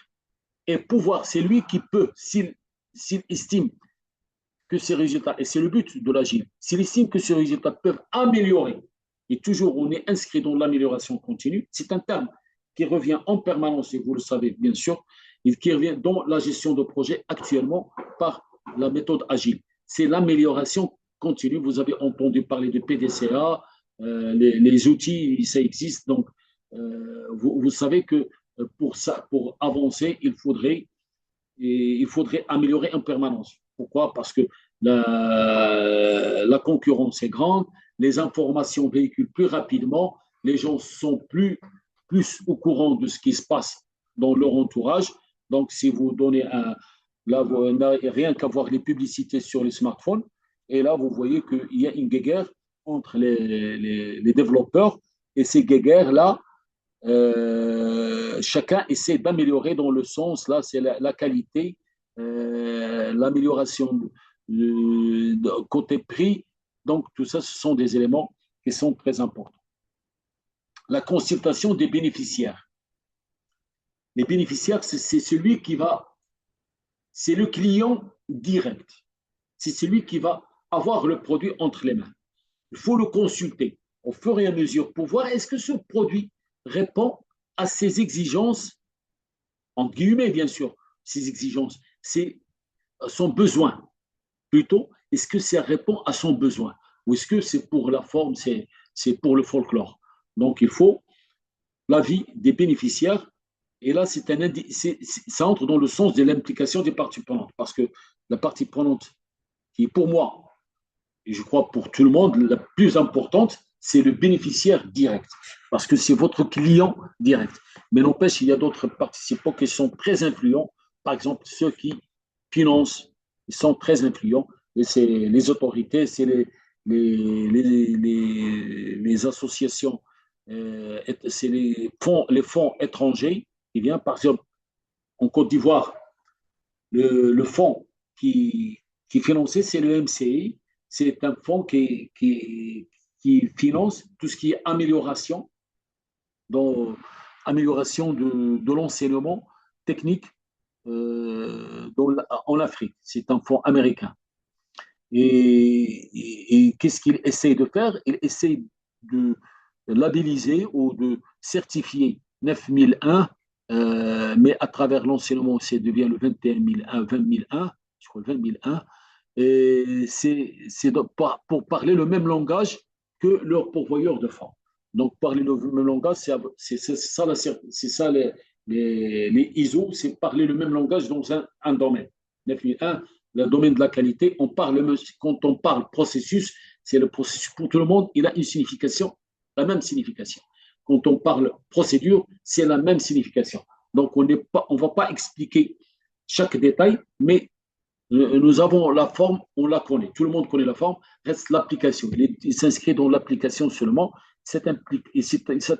et pouvoir, c'est lui qui peut, s'il estime que ces résultats, et c'est le but de l'agile, s'il estime que ces résultats peuvent améliorer, et toujours on est inscrit dans l'amélioration continue, c'est un terme qui revient en permanence, et vous le savez bien sûr, et qui revient dans la gestion de projet actuellement par la méthode agile. C'est l'amélioration continue. Vous avez entendu parler de PDCA, les outils, ça existe. Donc, vous savez que pour avancer, il faudrait améliorer en permanence. Pourquoi? Parce que la concurrence est grande, les informations véhiculent plus rapidement, les gens sont plus au courant de ce qui se passe dans leur entourage. Donc, si vous donnez là, vous n'avez rien qu'à voir les publicités sur les smartphones, et là, vous voyez qu'il y a une guéguerre entre les développeurs, et ces guéguerres-là, chacun essaie d'améliorer dans le sens, là, c'est la qualité, l'amélioration côté prix. Donc, tout ça, ce sont des éléments qui sont très importants. La consultation des bénéficiaires. Les bénéficiaires, c'est celui qui va, c'est le client direct. C'est celui qui va avoir le produit entre les mains. Il faut le consulter au fur et à mesure pour voir est-ce que ce produit répond à ses exigences, en guillemets bien sûr, ses exigences, c'est son besoin. Plutôt, est-ce que ça répond à son besoin ou est-ce que c'est pour la forme, c'est pour le folklore. Donc, il faut l'avis des bénéficiaires. Et là, ça entre dans le sens de l'implication des parties prenantes. Parce que la partie prenante, qui est pour moi, et je crois pour tout le monde, la plus importante, c'est le bénéficiaire direct. Parce que c'est votre client direct. Mais n'empêche, il y a d'autres participants qui sont très influents. Par exemple, ceux qui financent, ils sont très influents. Et c'est les autorités, c'est les associations c'est les fonds étrangers qui viennent, par exemple, en Côte d'Ivoire, le fonds qui finançait, c'est le MCI. C'est un fonds qui finance tout ce qui est amélioration, dans, amélioration de l'enseignement technique en Afrique. C'est un fonds américain. Et qu'est-ce qu'il essaie de faire? Il essaie de labelliser ou de certifier 9001, mais à travers l'enseignement, c'est devient le 21001, 20001, je crois le 20001, et c'est pour parler le même langage que leur pourvoyeur de fonds. Donc, parler le même langage, c'est ça les ISO, c'est parler le même langage dans un domaine. 9001, le domaine de la qualité, quand on parle processus, c'est le processus pour tout le monde, il a une signification, la même signification. Quand on parle procédure, c'est la même signification. Donc, on ne va pas expliquer chaque détail, mais nous avons la forme, on la connaît. Tout le monde connaît la forme, reste l'application. Il s'inscrit dans l'application seulement. Cette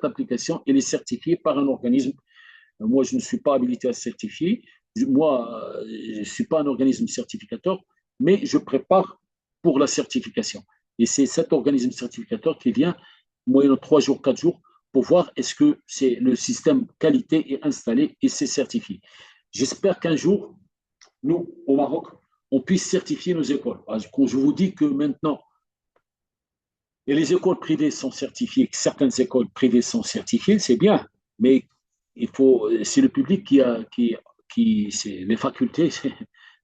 application, elle est certifiée par un organisme. Moi, je ne suis pas habilité à certifier. Moi, je ne suis pas un organisme certificateur, mais je prépare pour la certification. Et c'est cet organisme certificateur qui vient, moyennant 3 jours, 4 jours, pour voir est-ce que c'est le système qualité est installé et c'est certifié. J'espère qu'un jour, nous, au Maroc, on puisse certifier nos écoles. Quand je vous dis que maintenant, et les écoles privées sont certifiées, certaines écoles privées sont certifiées, c'est bien, mais c'est le public c'est les facultés,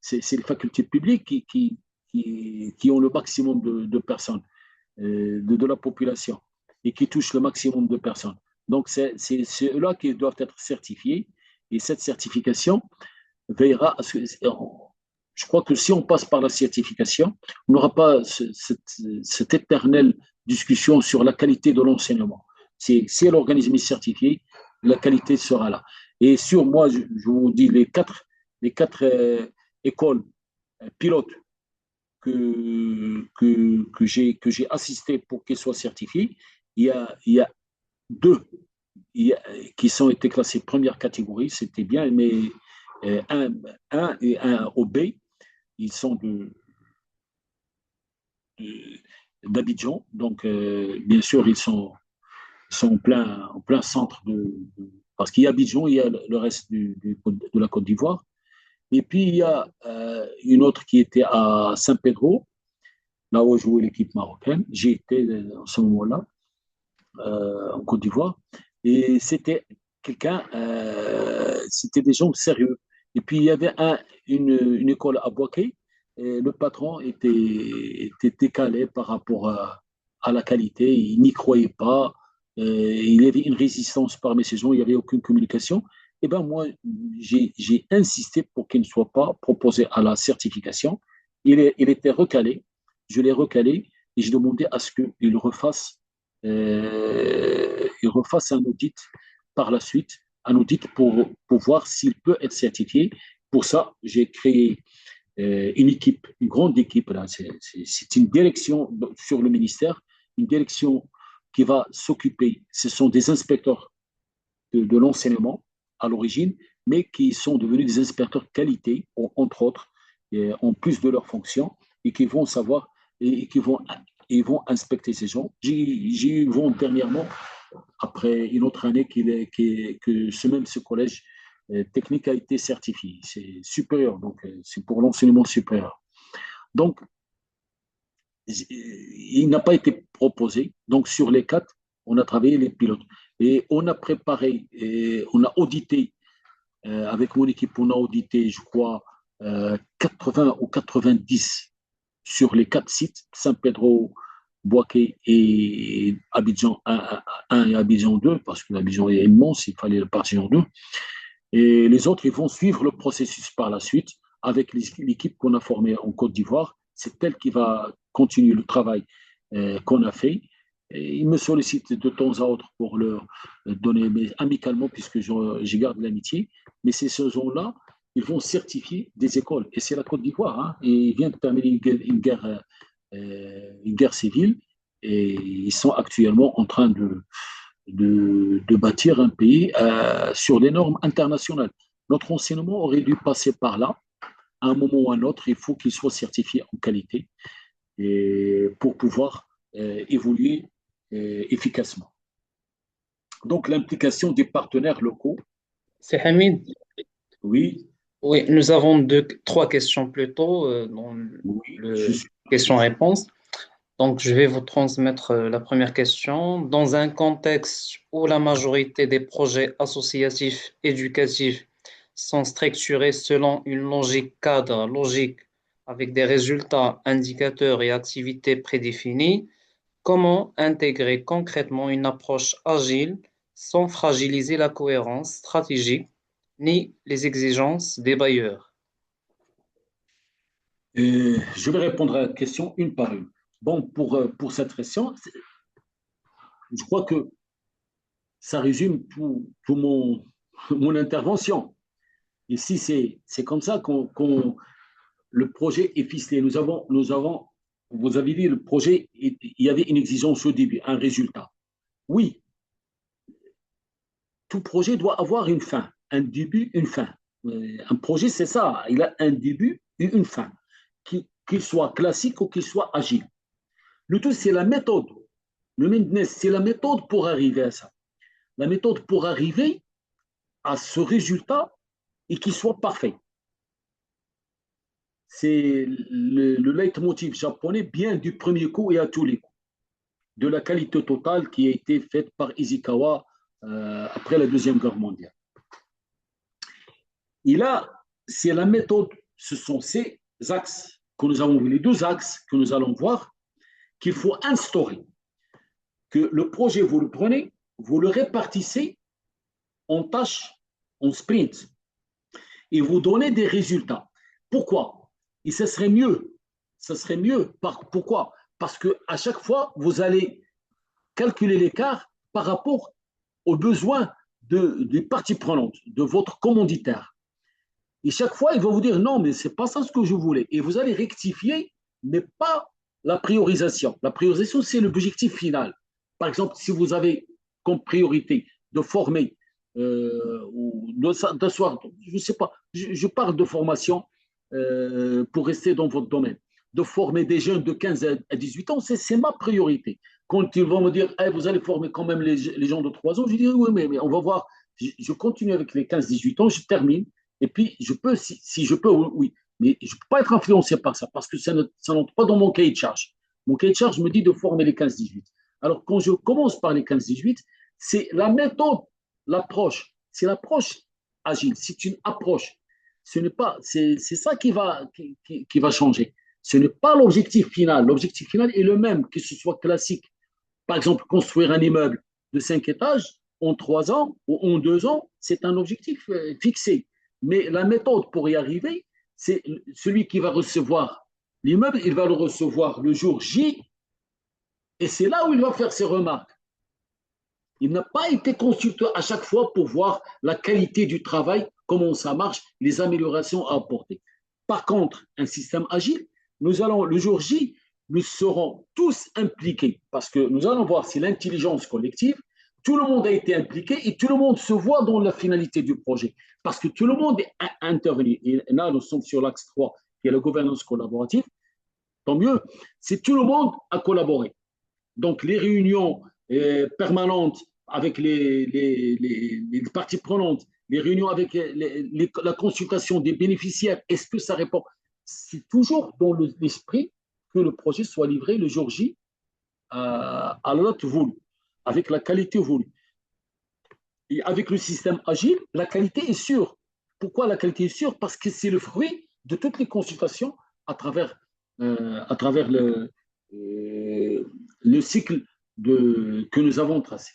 c'est les facultés publiques qui ont le maximum de personnes, de la population, et qui touchent le maximum de personnes. Donc, c'est eux-là qui doivent être certifiés, et cette certification veillera à ce que, je crois que si on passe par la certification, on n'aura pas cette éternelle discussion sur la qualité de l'enseignement. Si l'organisme est certifié, la qualité sera là. Et sur moi, je vous dis les quatre écoles pilotes que j'ai assisté pour qu'elles soient certifiées, il y a deux qui sont été classés première catégorie, c'était bien, mais un et un au B, ils sont d'Abidjan, donc bien sûr, sont en plein centre parce qu'il y a Abidjan, il y a le reste de la Côte d'Ivoire, et puis il y a une autre qui était à Saint-Pedro, là où jouait l'équipe marocaine. J'ai été en ce moment-là, en Côte d'Ivoire, et c'était des gens sérieux. Et puis il y avait une école à Boaké, et le patron était décalé par rapport à la qualité, il n'y croyait pas, il y avait une résistance parmi ces gens, il n'y avait aucune communication. Et ben moi, j'ai insisté pour qu'il ne soit pas proposé à la certification. Il était recalé, je l'ai recalé et j'ai demandé à ce il refasse un audit par la suite, un audit pour voir s'il peut être certifié. Pour ça, j'ai créé une équipe, une grande équipe. Là, c'est une direction sur le ministère, une direction qui va s'occuper. Ce sont des inspecteurs de l'enseignement à l'origine, mais qui sont devenus des inspecteurs qualité, entre autres, en plus de leurs fonctions, et qui vont savoir et ils vont inspecter ces gens. J'ai eu vent dernièrement, après une autre année, que ce collège technique a été certifié. C'est supérieur, donc c'est pour l'enseignement supérieur. Donc, il n'a pas été proposé. Donc, sur les 4, on a travaillé les pilotes. Et on a préparé, et on a audité, avec mon équipe, on a audité, je crois, 80 ou 90 sur les 4 sites, Saint-Pedro, Boaké et Abidjan 1 et Abidjan 2, parce que l'Abidjan est immense, il fallait le partir en deux. Et les autres, ils vont suivre le processus par la suite avec l'équipe qu'on a formée en Côte d'Ivoire. C'est elle qui va continuer le travail qu'on a fait. Et ils me sollicitent de temps à autre pour leur donner, mais amicalement, puisque je garde l'amitié. Mais ces gens-là, ils vont certifier des écoles. Et c'est la Côte d'Ivoire. Hein, et ils viennent de terminer une guerre civile. Et ils sont actuellement en train de bâtir un pays sur des normes internationales. Notre enseignement aurait dû passer par là. À un moment ou à un autre, il faut qu'il soit certifié en qualité et pour pouvoir évoluer efficacement. Donc, l'implication des partenaires locaux, C'est Hamid. oui, Oui, nous avons trois questions plutôt dans oui, je le suis. question-réponse. Donc, je vais vous transmettre la première question. Dans un contexte où la majorité des projets associatifs éducatifs sont structurés selon une logique cadre, logique, avec des résultats, indicateurs et activités prédéfinis, comment intégrer concrètement une approche agile sans fragiliser la cohérence stratégique ni les exigences des bailleurs? Je vais répondre à la question une par une. Bon, pour cette question, je crois que ça résume tout mon intervention. Ici, c'est comme ça le projet est ficelé. Vous avez dit, le projet, il y avait une exigence au début, un résultat. Oui, tout projet doit avoir une fin, un début, une fin. Un projet, c'est ça, il a un début et une fin, qu'il soit classique ou qu'il soit agile. Le tout, c'est la méthode. Le maintenance, c'est la méthode pour arriver à ça. La méthode pour arriver à ce résultat et qu'il soit parfait. C'est le leitmotiv japonais bien du premier coup et à tous les coups, de la qualité totale qui a été faite par Ishikawa après la Deuxième Guerre mondiale. Et là, c'est la méthode, ce sont ces axes que nous avons vus, les deux axes que nous allons voir, qu'il faut instaurer. Que le projet, vous le prenez, vous le répartissez en tâches, en sprint, et vous donnez des résultats. Pourquoi? Et ce serait mieux. Ce serait mieux. Pourquoi? Parce qu'à chaque fois, vous allez calculer l'écart par rapport aux besoins des parties prenantes, de votre commanditaire. Et chaque fois, il va vous dire non, mais ce n'est pas ça ce que je voulais. Et vous allez rectifier, mais pas la priorisation. La priorisation, c'est l'objectif final. Par exemple, si vous avez comme priorité de former ou d'asseoir, je ne sais pas, je parle de formation pour rester dans votre domaine, de former des jeunes de 15 à 18 ans, c'est ma priorité. Quand ils vont me dire, hey, vous allez former quand même les gens de 3 ans, je dis oui, mais on va voir, je continue avec les 15-18 ans, je termine, et puis je peux, si je peux, oui, oui, mais je ne peux pas être influencé par ça, parce que ça n'entre pas dans mon cahier de charge. Mon cahier de charge me dit de former les 15-18. Alors quand je commence par les 15-18, c'est la méthode, l'approche, c'est l'approche agile, c'est une approche. Ce n'est pas, c'est ça qui va changer. Ce n'est pas l'objectif final. L'objectif final est le même, que ce soit classique. Par exemple, construire un immeuble de 5 étages en 3 ans ou en 2 ans, c'est un objectif fixé. Mais la méthode pour y arriver, c'est celui qui va recevoir l'immeuble, il va le recevoir le jour J, et c'est là où il va faire ses remarques. Il n'a pas été consulté à chaque fois pour voir la qualité du travail, comment ça marche, les améliorations à apporter. Par contre, un système agile, nous allons, le jour J, nous serons tous impliqués parce que nous allons voir si l'intelligence collective, tout le monde a été impliqué et tout le monde se voit dans la finalité du projet parce que tout le monde est intervenu. Et là, nous sommes sur l'axe 3, qui est la gouvernance collaborative. Tant mieux, c'est tout le monde a collaboré. Donc, les réunions permanentes avec les parties prenantes, les réunions avec la consultation des bénéficiaires, est-ce que ça répond? C'est toujours dans l'esprit que le projet soit livré le jour J à la note voulue, avec la qualité voulue. Et avec le système agile, la qualité est sûre. Pourquoi la qualité est sûre? Parce que c'est le fruit de toutes les consultations à travers le cycle que nous avons tracé.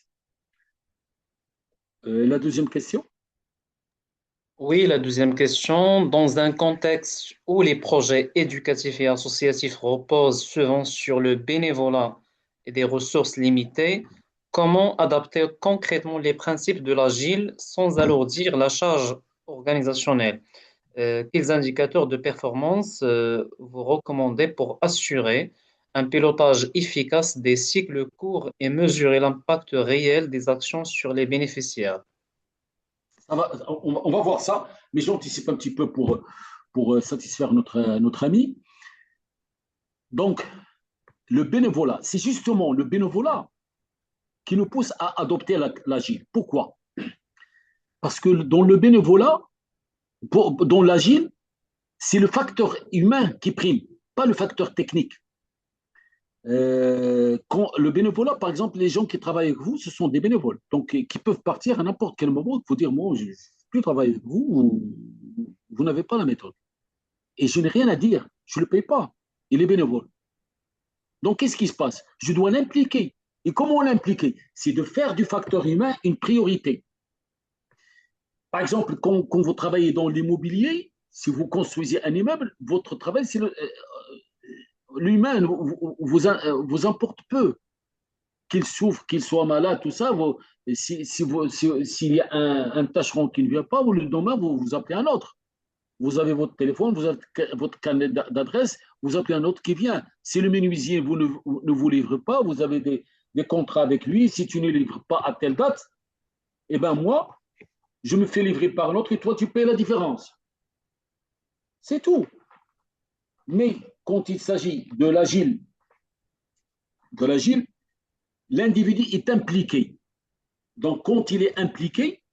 La deuxième question? Oui, la deuxième question. Dans un contexte où les projets éducatifs et associatifs reposent souvent sur le bénévolat et des ressources limitées, comment adapter concrètement les principes de l'agile sans alourdir la charge organisationnelle? Quels indicateurs de performance vous recommandez pour assurer un pilotage efficace des cycles courts et mesurer l'impact réel des actions sur les bénéficiaires. On va voir ça, mais j'anticipe un petit peu pour satisfaire notre ami. Donc, le bénévolat, c'est justement le bénévolat qui nous pousse à adopter l'agile. Pourquoi? Parce que dans le bénévolat, dans l'agile, c'est le facteur humain qui prime, pas le facteur technique. Quand le bénévolat, par exemple, les gens qui travaillent avec vous, ce sont des bénévoles, donc qui peuvent partir à n'importe quel moment. Il faut dire, moi, je ne plus travailler avec vous, vous n'avez pas la méthode. Et je n'ai rien à dire, je ne le paye pas. Il est bénévole. Donc, qu'est-ce qui se passe? Je dois l'impliquer. Et comment l'impliquer? C'est de faire du facteur humain une priorité. Par exemple, quand vous travaillez dans l'immobilier, si vous construisez un immeuble, votre travail, c'est l'humain vous importe peu. Qu'il souffre, qu'il soit malade, tout ça, s'il y a un tâcheron qui ne vient pas, vous, le demain, vous appelez un autre. Vous avez votre téléphone, vous avez votre carnet d'adresse, vous appelez un autre qui vient. Si le menuisier ne vous livre pas, vous avez des contrats avec lui. Si tu ne livres pas à telle date, eh ben moi, je me fais livrer par l'autre et toi, tu payes la différence. C'est tout. Mais quand il s'agit de l'agile, l'individu est impliqué. Donc, quand il est impliqué,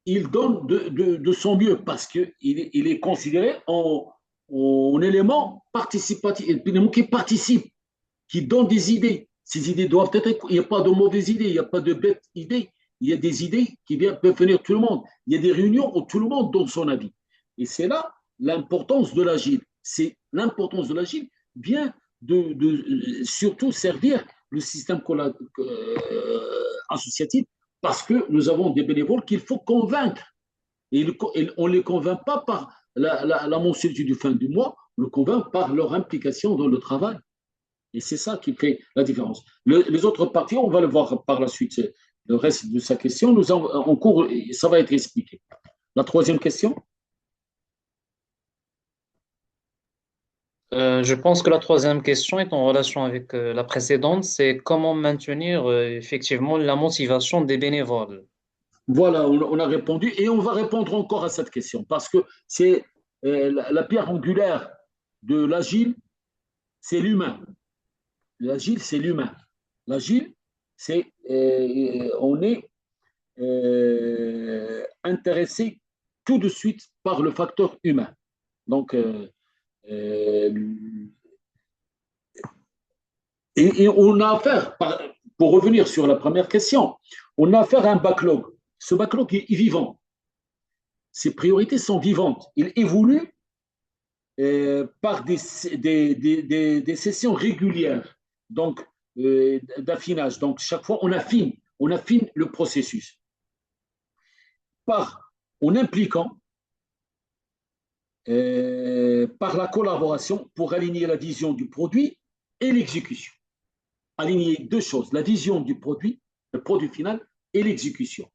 il donne de son mieux parce qu'il est considéré en élément participatif, élément qui participe, qui donne des idées. Ces idées doivent être. Il n'y a pas de mauvaises idées, il n'y a pas de bêtes idées. Il y a des idées qui peuvent venir tout le monde. Il y a des réunions où tout le monde donne son avis. Et c'est là l'importance de l'agile. C'est l'importance de l'agile vient de surtout servir le système associatif parce que nous avons des bénévoles qu'il faut convaincre. Et on ne les convainc pas par la mensualité du fin du mois, on les convainc par leur implication dans le travail. Et c'est ça qui fait la différence. Les autres parties, on va le voir par la suite. Le reste de sa question, en cours, ça va être expliqué. La troisième question? Je pense que la troisième question est en relation avec la précédente, c'est comment maintenir effectivement la motivation des bénévoles. Voilà, on a répondu et on va répondre encore à cette question parce que c'est la pierre angulaire de l'agile, c'est l'humain. L'agile, c'est l'humain. L'agile, c'est on est intéressé tout de suite par le facteur humain. Donc, euh, et on a affaire, pour revenir sur la première question, on a affaire à un backlog. Ce backlog est vivant. Ses priorités sont vivantes. Il évolue par des sessions régulières, donc d'affinage. Donc, chaque fois, on affine le processus en impliquant, par la collaboration pour aligner la vision du produit et l'exécution. Aligner deux choses, la vision du produit, le produit final et l'exécution.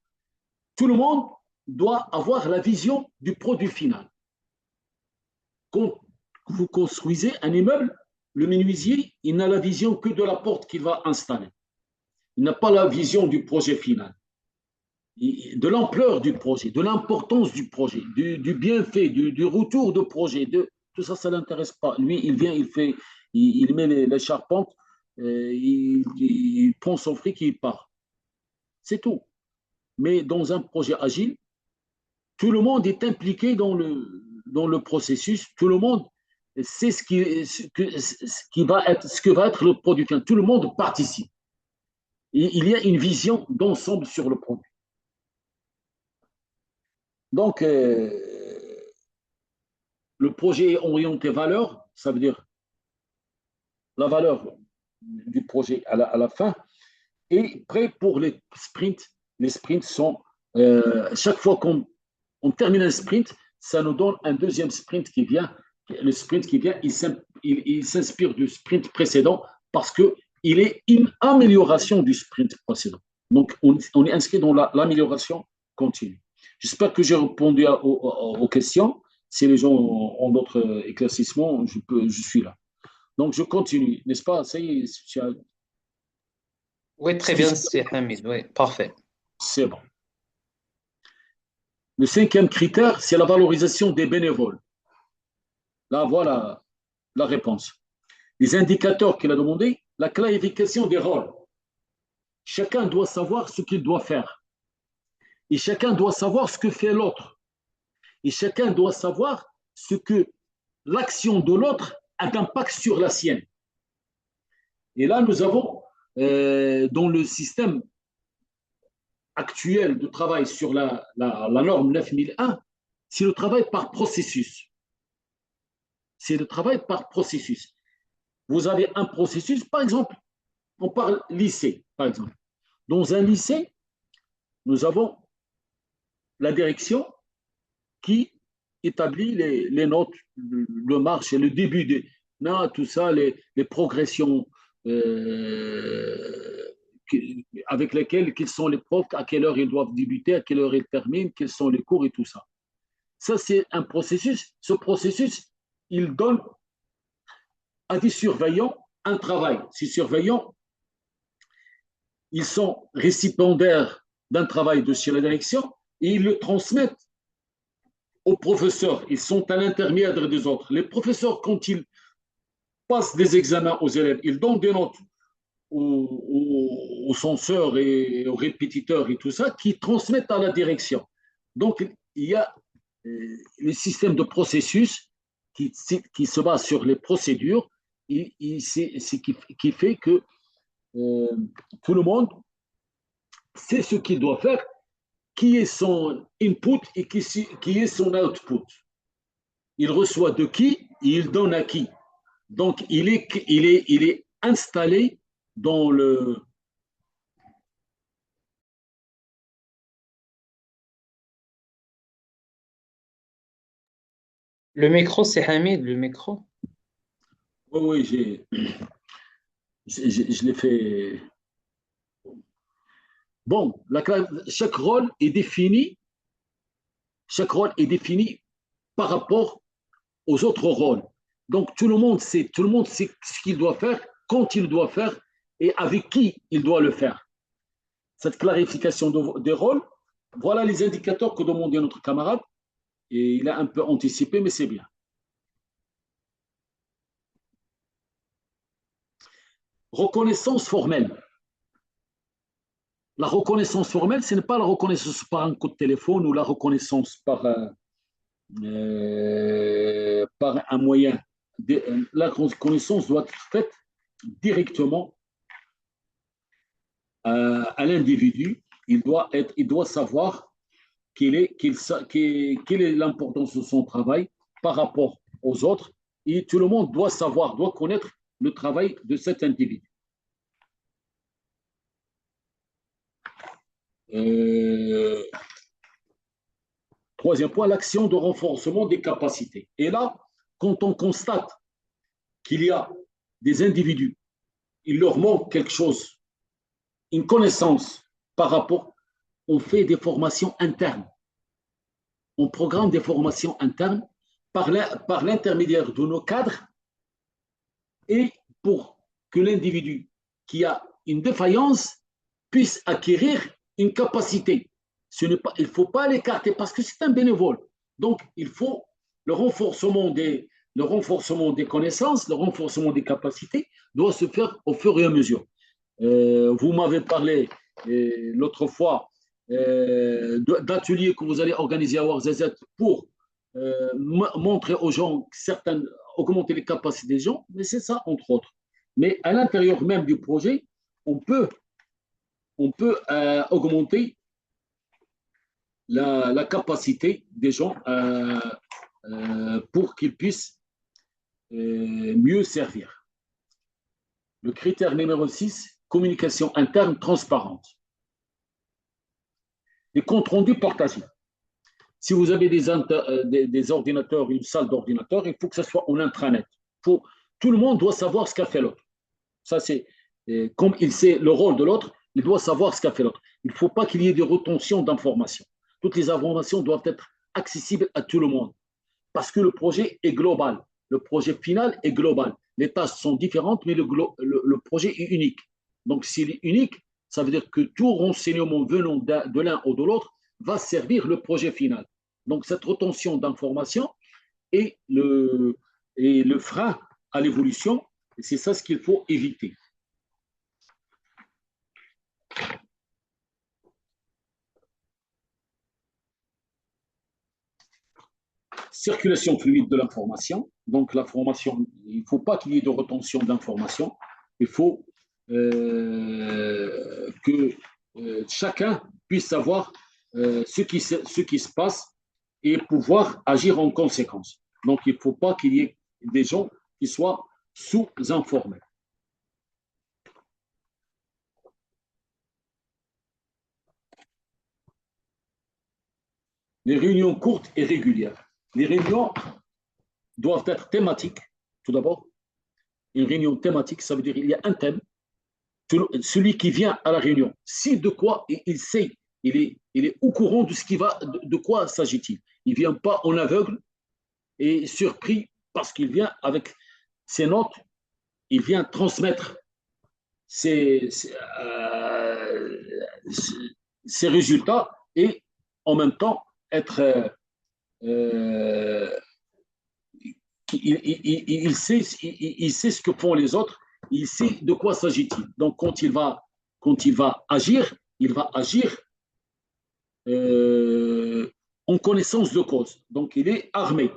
Tout le monde doit avoir la vision du produit final. Quand vous construisez un immeuble, le menuisier, il n'a la vision que de la porte qu'il va installer. Il n'a pas la vision du projet final, de l'ampleur du projet, de l'importance du projet, du bienfait, du retour de projet. Tout ça, ça ne l'intéresse pas. Lui, il vient, il met les charpentes, il prend son fric et il part. C'est tout. Mais dans un projet agile, tout le monde est impliqué dans le processus. Tout le monde sait ce que va être le produit final. Tout le monde participe. Et il y a une vision d'ensemble sur le produit. Donc, le projet orienté valeur, ça veut dire la valeur du projet à la fin, est prêt pour les sprints. Les sprints sont, chaque fois qu'on termine un sprint, ça nous donne un deuxième sprint qui vient. Le sprint qui vient, il s'inspire du sprint précédent parce qu'il est une amélioration du sprint précédent. Donc, on est inscrit dans l'amélioration continue. J'espère que j'ai répondu aux questions. Si les gens ont d'autres éclaircissements, je suis là. Donc, je continue, n'est-ce pas? Ça y est, Oui, très bien, c'est Hamid. Oui, parfait. c'est bon. Le cinquième critère, c'est la valorisation des bénévoles. Là, voilà la réponse. Les indicateurs qu'il a demandé, la clarification des rôles. Chacun doit savoir ce qu'il doit faire. Et chacun doit savoir ce que fait l'autre. Et chacun doit savoir ce que l'action de l'autre a d'impact sur la sienne. Et là, nous avons, dans le système actuel de travail sur la norme 9001, c'est le travail par processus. C'est le travail par processus. Vous avez un processus, par exemple, on parle lycée, par exemple. Dans un lycée, nous avons la direction qui établit les notes, le marche et le début des tout ça, les progressions avec lesquelles, quels sont les profs, à quelle heure ils doivent débuter, à quelle heure ils terminent, quels sont les cours et tout ça. Ça, c'est un processus. Ce processus, il donne à des surveillants un travail. Ces surveillants, ils sont récipiendaires d'un travail de chez la direction et ils le transmettent aux professeurs. Ils sont à l'intermédiaire des autres. Les professeurs, quand ils passent des examens aux élèves, ils donnent des notes aux censeurs et aux répétiteurs et tout ça, qui transmettent à la direction. Donc, il y a le système de processus qui se base sur les procédures, c'est qui fait que tout le monde sait ce qu'il doit faire, qui est son input et qui est son output. Il reçoit de qui et il donne à qui. Donc, il est installé dans le. Le micro, c'est Hamid, le micro. Oui, oui, je l'ai fait. Bon, chaque rôle est défini par rapport aux autres rôles. Donc, tout le monde sait ce qu'il doit faire, quand il doit faire et avec qui il doit le faire. Cette clarification des rôles, voilà les indicateurs que demandait notre camarade. Et il a un peu anticipé, mais c'est bien. Reconnaissance formelle. La reconnaissance formelle, ce n'est pas la reconnaissance par un coup de téléphone ou la reconnaissance par un moyen. La reconnaissance doit être faite directement à l'individu. Il doit savoir quelle est l'importance de son travail par rapport aux autres. Et tout le monde doit savoir, doit connaître le travail de cet individu. Euh, Troisième point, l'action de renforcement des capacités. Et là, quand on constate qu'il y a des individus, il leur manque quelque chose, une connaissance par rapport, on fait des formations internes. On programme des formations internes par l'intermédiaire de nos cadres et pour que l'individu qui a une défaillance puisse acquérir une capacité. Il ne faut pas l'écarter parce que c'est un bénévole. Donc, il faut le renforcement des connaissances, le renforcement des capacités doit se faire au fur et à mesure. Vous m'avez parlé l'autre fois d'ateliers que vous allez organiser à Ouarzazate pour montrer aux gens certaines, augmenter les capacités des gens, mais c'est ça entre autres. Mais à l'intérieur même du projet, on peut, on peut augmenter la capacité des gens pour qu'ils puissent mieux servir. Le critère numéro 6, communication interne transparente. Les comptes rendus partagés. Si vous avez des ordinateurs, une salle d'ordinateur, il faut que ce soit en intranet. Tout le monde doit savoir ce qu'a fait l'autre. Ça, c'est comme il sait le rôle de l'autre, il doit savoir ce qu'a fait l'autre. Il ne faut pas qu'il y ait de retention d'informations. Toutes les informations doivent être accessibles à tout le monde parce que le projet est global. Le projet final est global. les tâches sont différentes, mais le projet est unique. Donc, s'il est unique, ça veut dire que tout renseignement venant de l'un ou de l'autre va servir le projet final. Donc, cette retention d'informations est le frein à l'évolution, et c'est ça ce qu'il faut éviter. Circulation fluide de l'information. Donc, l'information, il ne faut pas qu'il y ait de retention d'informations. Il faut que chacun puisse savoir ce qui se passe et pouvoir agir en conséquence. Donc, il ne faut pas qu'il y ait des gens qui soient sous-informés. Les réunions courtes et régulières. Les réunions doivent être thématiques, tout d'abord. Une réunion thématique, ça veut dire qu'il y a un thème. Celui qui vient à la réunion, sait de quoi il sait, il est au courant de ce qui va, de quoi s'agit-il. Il ne vient pas en aveugle et surpris parce qu'il vient avec ses notes, il vient transmettre ses résultats et en même temps être il sait ce que font les autres, il sait de quoi s'agit-il. Donc, quand il va agir, euh, en connaissance de cause. Donc, il est armé.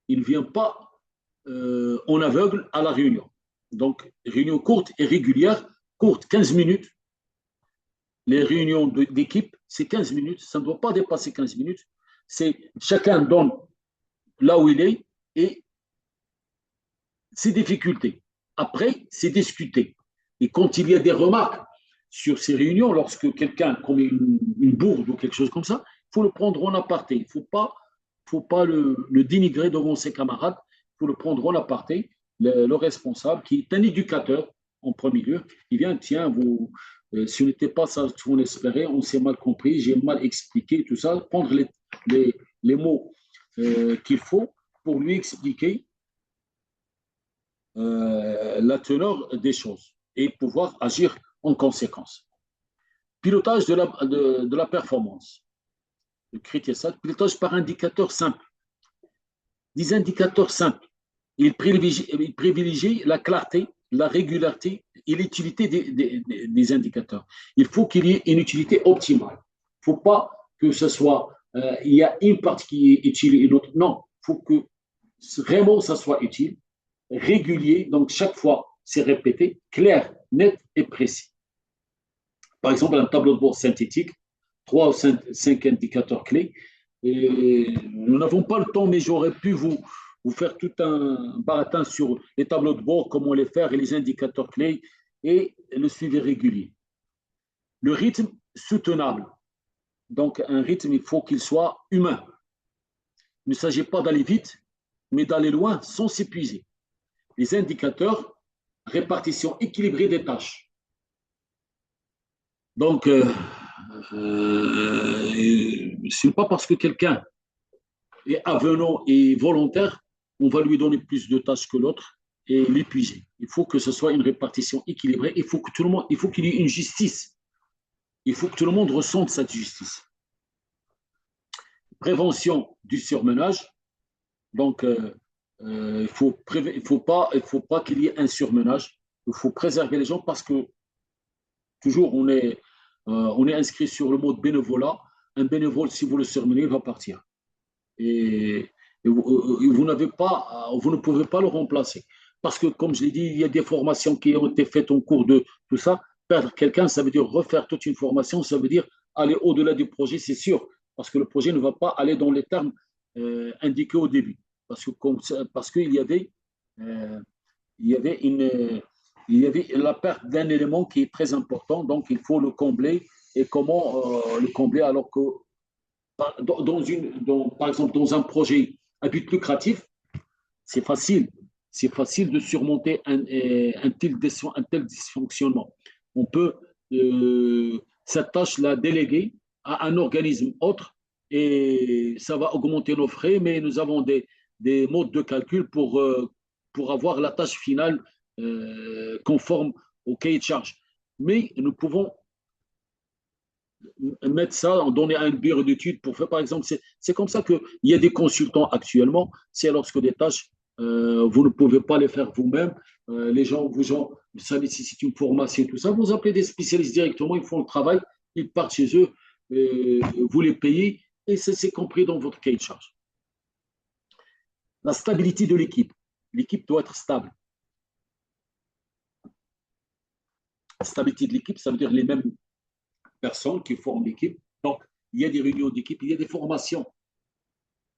Il ne vient pas en aveugle à la réunion. Donc, réunion courte et régulière, courte, 15 minutes. Les réunions d'équipe, c'est 15 minutes. Ça ne doit pas dépasser 15 minutes. C'est chacun donne là où il est et ses difficultés. Après, c'est discuter. Et quand il y a des remarques sur ces réunions, lorsque quelqu'un commet une bourde ou quelque chose comme ça, il faut le prendre en aparté. Il ne faut pas le dénigrer devant ses camarades. Il faut le prendre en aparté. Le responsable, qui est un éducateur en premier lieu, il vient, tiens, ce n'était pas ça qu'on espérait, on s'est mal compris, j'ai mal expliqué, tout ça. Prendre les mots qu'il faut pour lui expliquer la teneur des choses et pouvoir agir en conséquence. Pilotage de la performance. Le critère ça, pilotage par indicateur simple. Des indicateurs simples. Il privilégie la clarté, la régularité et l'utilité des indicateurs. Il faut qu'il y ait une utilité optimale. Il ne faut pas que ce soit, il y a une partie qui est utile et l'autre. Non, il faut que vraiment ça soit utile, régulier, donc chaque fois c'est répété, clair, net et précis. Par exemple, un tableau de bord synthétique, 3 ou 5 indicateurs clés. Et nous n'avons pas le temps, mais j'aurais pu vous faire tout un baratin sur les tableaux de bord, comment les faire et les indicateurs clés et le suivi régulier. Le rythme soutenable. Donc, un rythme, il faut qu'il soit humain. Il ne s'agit pas d'aller vite, mais d'aller loin sans s'épuiser. Les indicateurs, répartition équilibrée des tâches. Donc, ce n'est pas parce que quelqu'un est avenant et volontaire, on va lui donner plus de tâches que l'autre et l'épuiser. Il faut que ce soit une répartition équilibrée. Il faut qu'il y ait une justice. Il faut que tout le monde ressente cette justice. Prévention du surmenage. Donc, il faut pas qu'il y ait un surmenage. Il faut préserver les gens parce que toujours on est inscrit sur le mode bénévolat. Un bénévole, si vous le surmenez, il va partir. Et vous ne pouvez pas le remplacer. Parce que, comme je l'ai dit, il y a des formations qui ont été faites en cours de tout ça. Perdre quelqu'un, ça veut dire refaire toute une formation, ça veut dire aller au-delà du projet, c'est sûr. Parce que le projet ne va pas aller dans les termes indiqués au début. Parce qu'il y avait, il y avait la perte d'un élément qui est très important, donc il faut le combler. Et comment le combler alors que par exemple, dans un projet à but lucratif, c'est facile. C'est facile de surmonter un tel dysfonctionnement. On peut cette tâche la déléguer à un organisme autre et ça va augmenter nos frais, mais nous avons des modes de calcul pour avoir la tâche finale conforme au cahier de charge. Mais nous pouvons mettre ça, donner un bureau d'études pour faire, par exemple, c'est comme ça qu'il y a des consultants actuellement, c'est lorsque des tâches, vous ne pouvez pas les faire vous-même, les gens, ça nécessite une formation et tout ça, vous appelez des spécialistes directement, ils font le travail, ils partent chez eux, vous les payez, et c'est compris dans votre cahier de charge. La stabilité de l'équipe. L'équipe doit être stable. La stabilité de l'équipe, ça veut dire les mêmes personnes qui forment l'équipe. Donc, il y a des réunions d'équipe, il y a des formations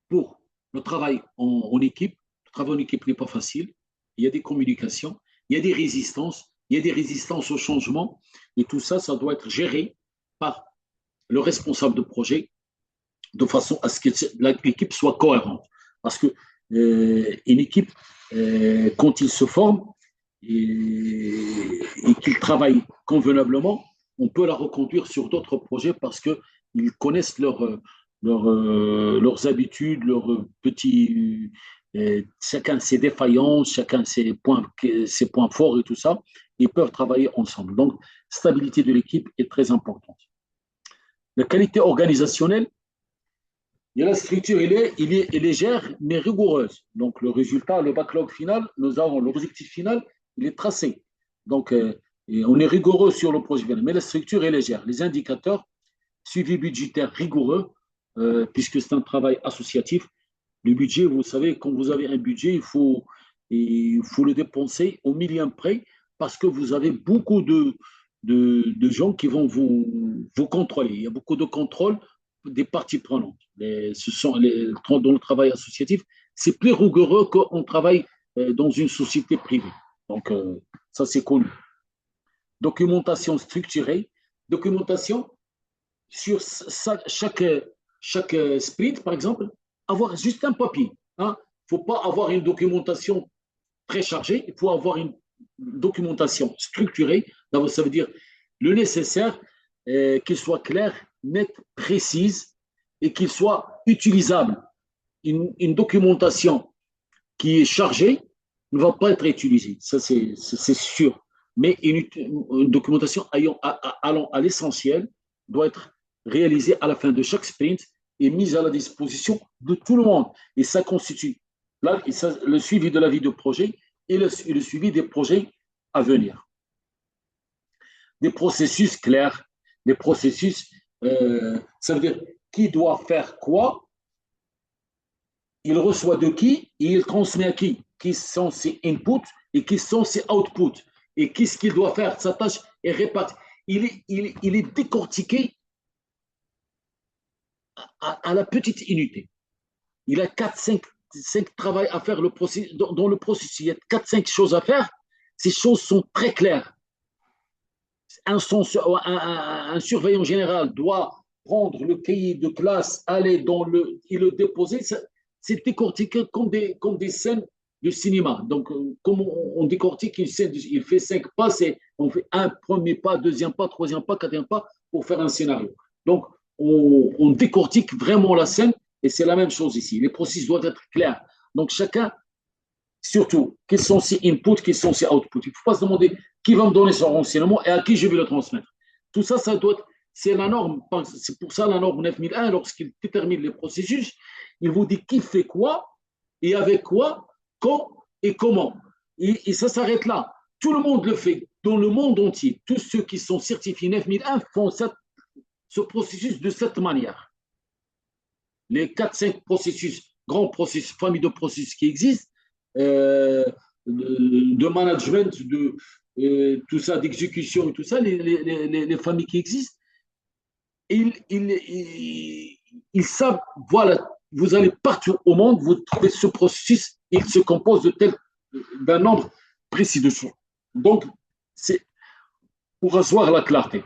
pour le travail en équipe. Le travail en équipe n'est pas facile. Il y a des communications, il y a des résistances, il y a des résistances au changement. Et tout ça, ça doit être géré par le responsable de projet de façon à ce que l'équipe soit cohérente. Parce que une équipe, quand il se forme et qu'il travaille convenablement, on peut la reconduire sur d'autres projets parce qu'ils connaissent leurs habitudes, leurs petits, chacun ses défaillances, chacun ses points forts et tout ça. Ils peuvent travailler ensemble. Donc, stabilité de l'équipe est très importante. La qualité organisationnelle, il y a la structure, elle est légère, mais rigoureuse. Donc, le résultat, le backlog final, nous avons l'objectif final, il est tracé. Donc, on est rigoureux sur le projet final, mais la structure est légère. Les indicateurs, suivi budgétaire rigoureux, puisque c'est un travail associatif. Le budget, vous savez, quand vous avez un budget, il faut le dépenser au millième près, parce que vous avez beaucoup de gens qui vont vous contrôler. Il y a beaucoup de contrôle des parties prenantes. Dans le travail associatif, c'est plus rigoureux qu'on travaille dans une société privée. Donc, ça, c'est connu. Documentation structurée, documentation sur chaque sprint, par exemple, avoir juste un papier. Il ne faut pas avoir une documentation très chargée, il faut avoir une documentation structurée. Ça veut dire le nécessaire, qu'il soit clair, net, précise et qu'il soit utilisable. Une documentation qui est chargée ne va pas être utilisée, ça c'est sûr. Mais une documentation allant à l'essentiel doit être réalisée à la fin de chaque sprint et mise à la disposition de tout le monde. Et ça constitue le suivi de la vie de projet et le suivi des projets à venir. Des processus clairs, des processus, ça veut dire qui doit faire quoi, il reçoit de qui et il transmet à qui sont ses inputs et qui sont ses outputs, et qu'est-ce qu'il doit faire, sa tâche est répartie. Il est décortiqué à la petite unité. Il a 4-5 travaux à faire dans le processus. Il y a 4-5 choses à faire. Ces choses sont très claires. Un surveillant général doit prendre le cahier de classe, aller et le déposer. C'est décortiqué comme des scènes de cinéma. Donc, comme on décortique une scène, il fait 5 pas, on fait un premier pas, deuxième pas, troisième pas, quatrième pas pour faire un scénario. Donc, on décortique vraiment la scène et c'est la même chose ici. Les processus doivent être clairs. Donc, chacun, surtout, quels sont ses inputs, quels sont ses outputs. Il ne faut pas se demander qui va me donner son renseignement et à qui je vais le transmettre. Tout ça, ça doit être, c'est la norme. C'est pour ça la norme 9001, lorsqu'il détermine les processus, il vous dit qui fait quoi et avec quoi, quand et comment. Et ça s'arrête là. Tout le monde le fait. Dans le monde entier, tous ceux qui sont certifiés 9001 font ce processus de cette manière. Les 4-5 processus, grands processus, familles de processus qui existent, de management, tout ça, d'exécution et tout ça, les familles qui existent, ils savent, voilà, vous allez partout au monde, vous trouvez ce processus, il se compose d'un nombre précis de choses. Donc, c'est pour asseoir la clarté.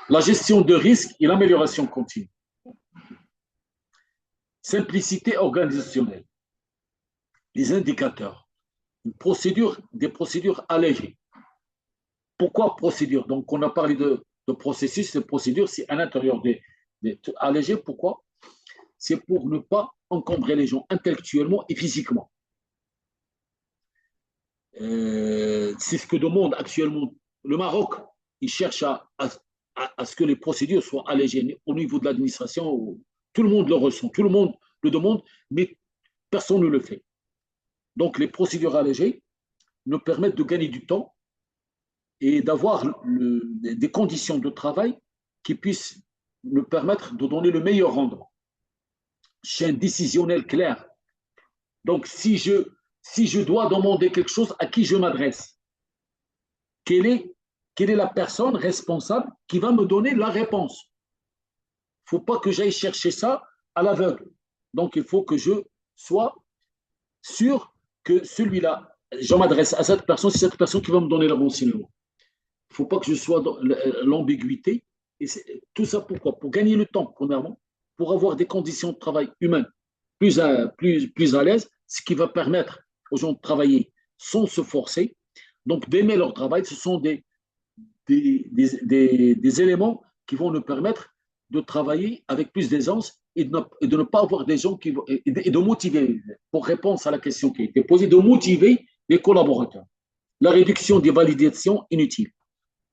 La gestion de risque et l'amélioration continue. Simplicité organisationnelle. Les indicateurs. Des procédures allégées. Pourquoi procédure? Donc, on a parlé de processus, de procédures, c'est à l'intérieur des allégés. Pourquoi? C'est pour ne pas encombrer les gens intellectuellement et physiquement. C'est ce que demande actuellement le Maroc. Il cherche à ce que les procédures soient allégées au niveau de l'administration. Tout le monde le ressent, tout le monde le demande, mais personne ne le fait. Donc, les procédures allégées nous permettent de gagner du temps et d'avoir des conditions de travail qui puissent nous permettre de donner le meilleur rendement. Chaîne décisionnelle claire. Donc, si je dois demander quelque chose, à qui je m'adresse? quelle est, quelle est la personne responsable qui va me donner la réponse? Il ne faut pas que j'aille chercher ça à l'aveugle. Donc, il faut que je sois sûr que celui-là, je m'adresse à cette personne, c'est cette personne qui va me donner le renseignement. Il ne faut pas que je sois dans l'ambiguïté. Et tout ça pourquoi? Pour gagner le temps, premièrement, pour avoir des conditions de travail humaines plus à l'aise, ce qui va permettre aux gens de travailler sans se forcer, donc d'aimer leur travail. Ce sont des éléments qui vont nous permettre de travailler avec plus d'aisance et de ne pas avoir des gens et de motiver, pour répondre à la question qui a été posée, de motiver les collaborateurs. La réduction des validations inutiles.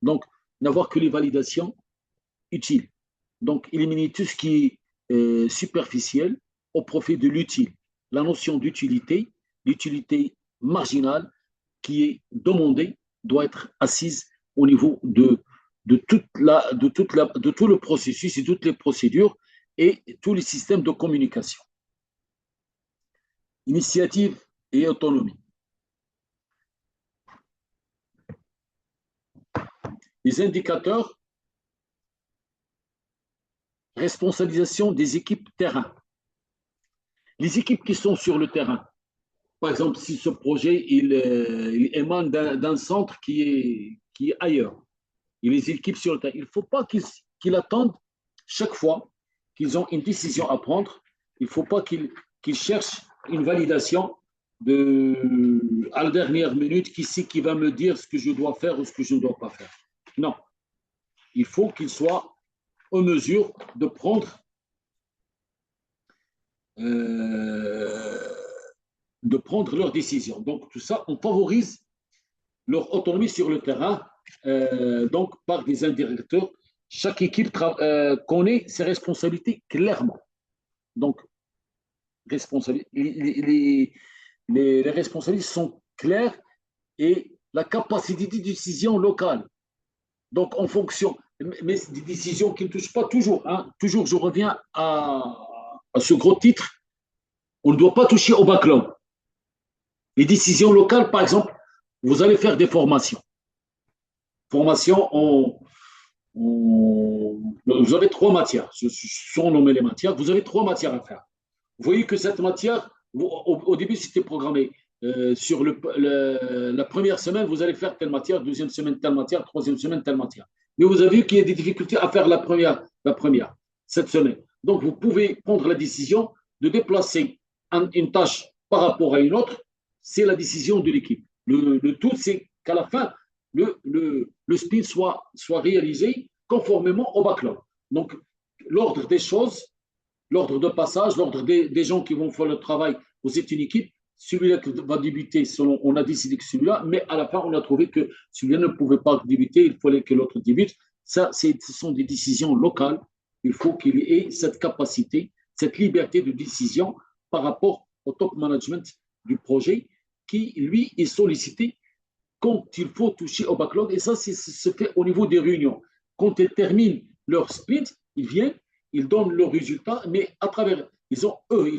Donc, n'avoir que les validations utiles. Donc, éliminer tout ce qui est superficiel au profit de l'utile. La notion d'utilité, l'utilité marginale qui est demandée, doit être assise au niveau de tout le processus et toutes les procédures et tous les systèmes de communication. Initiative et autonomie. Les indicateurs, responsabilisation des équipes terrain. Les équipes qui sont sur le terrain, par exemple, si ce projet il émane d'un centre qui est ailleurs, et les équipes sur le terrain, il ne faut pas qu'ils attendent chaque fois qu'ils ont une décision à prendre, il ne faut pas qu'ils cherchent une validation à la dernière minute, qui c'est qui va me dire ce que je dois faire ou ce que je ne dois pas faire. Non, il faut qu'ils soient en mesure de prendre leurs décisions. Donc, tout ça, on favorise leur autonomie sur le terrain, donc par des indirecteurs. Chaque équipe connaît ses responsabilités clairement. Donc, les responsabilités sont claires et la capacité de décision locale. Donc, en fonction, mais des décisions qui ne touchent pas toujours. Hein. Toujours, je reviens à ce gros titre, on ne doit pas toucher au backlog. Les décisions locales, par exemple, vous allez faire des formations. Formations, vous avez 3 matières, sont nommées les matières, vous avez 3 matières à faire. Vous voyez que cette matière, au début, c'était programmé. Sur la première semaine, vous allez faire telle matière, deuxième semaine, telle matière, troisième semaine, telle matière. Mais vous avez vu qu'il y a des difficultés à faire la première cette semaine. Donc, vous pouvez prendre la décision de déplacer une tâche par rapport à une autre. C'est la décision de l'équipe. Le tout, c'est qu'à la fin, le sprint soit réalisé conformément au backlog. Donc, l'ordre des choses, l'ordre de passage, l'ordre des gens qui vont faire le travail, vous êtes une équipe, celui-là qui va débuter, on a décidé que celui-là, mais à la fin, on a trouvé que celui-là ne pouvait pas débuter, il fallait que l'autre débute. Ça, ce sont des décisions locales. Il faut qu'il ait cette capacité, cette liberté de décision par rapport au top management du projet qui, lui, est sollicité quand il faut toucher au backlog. Et ça, se fait au niveau des réunions. Quand ils terminent leur sprint, ils viennent, ils donnent leurs résultats, mais à travers, ils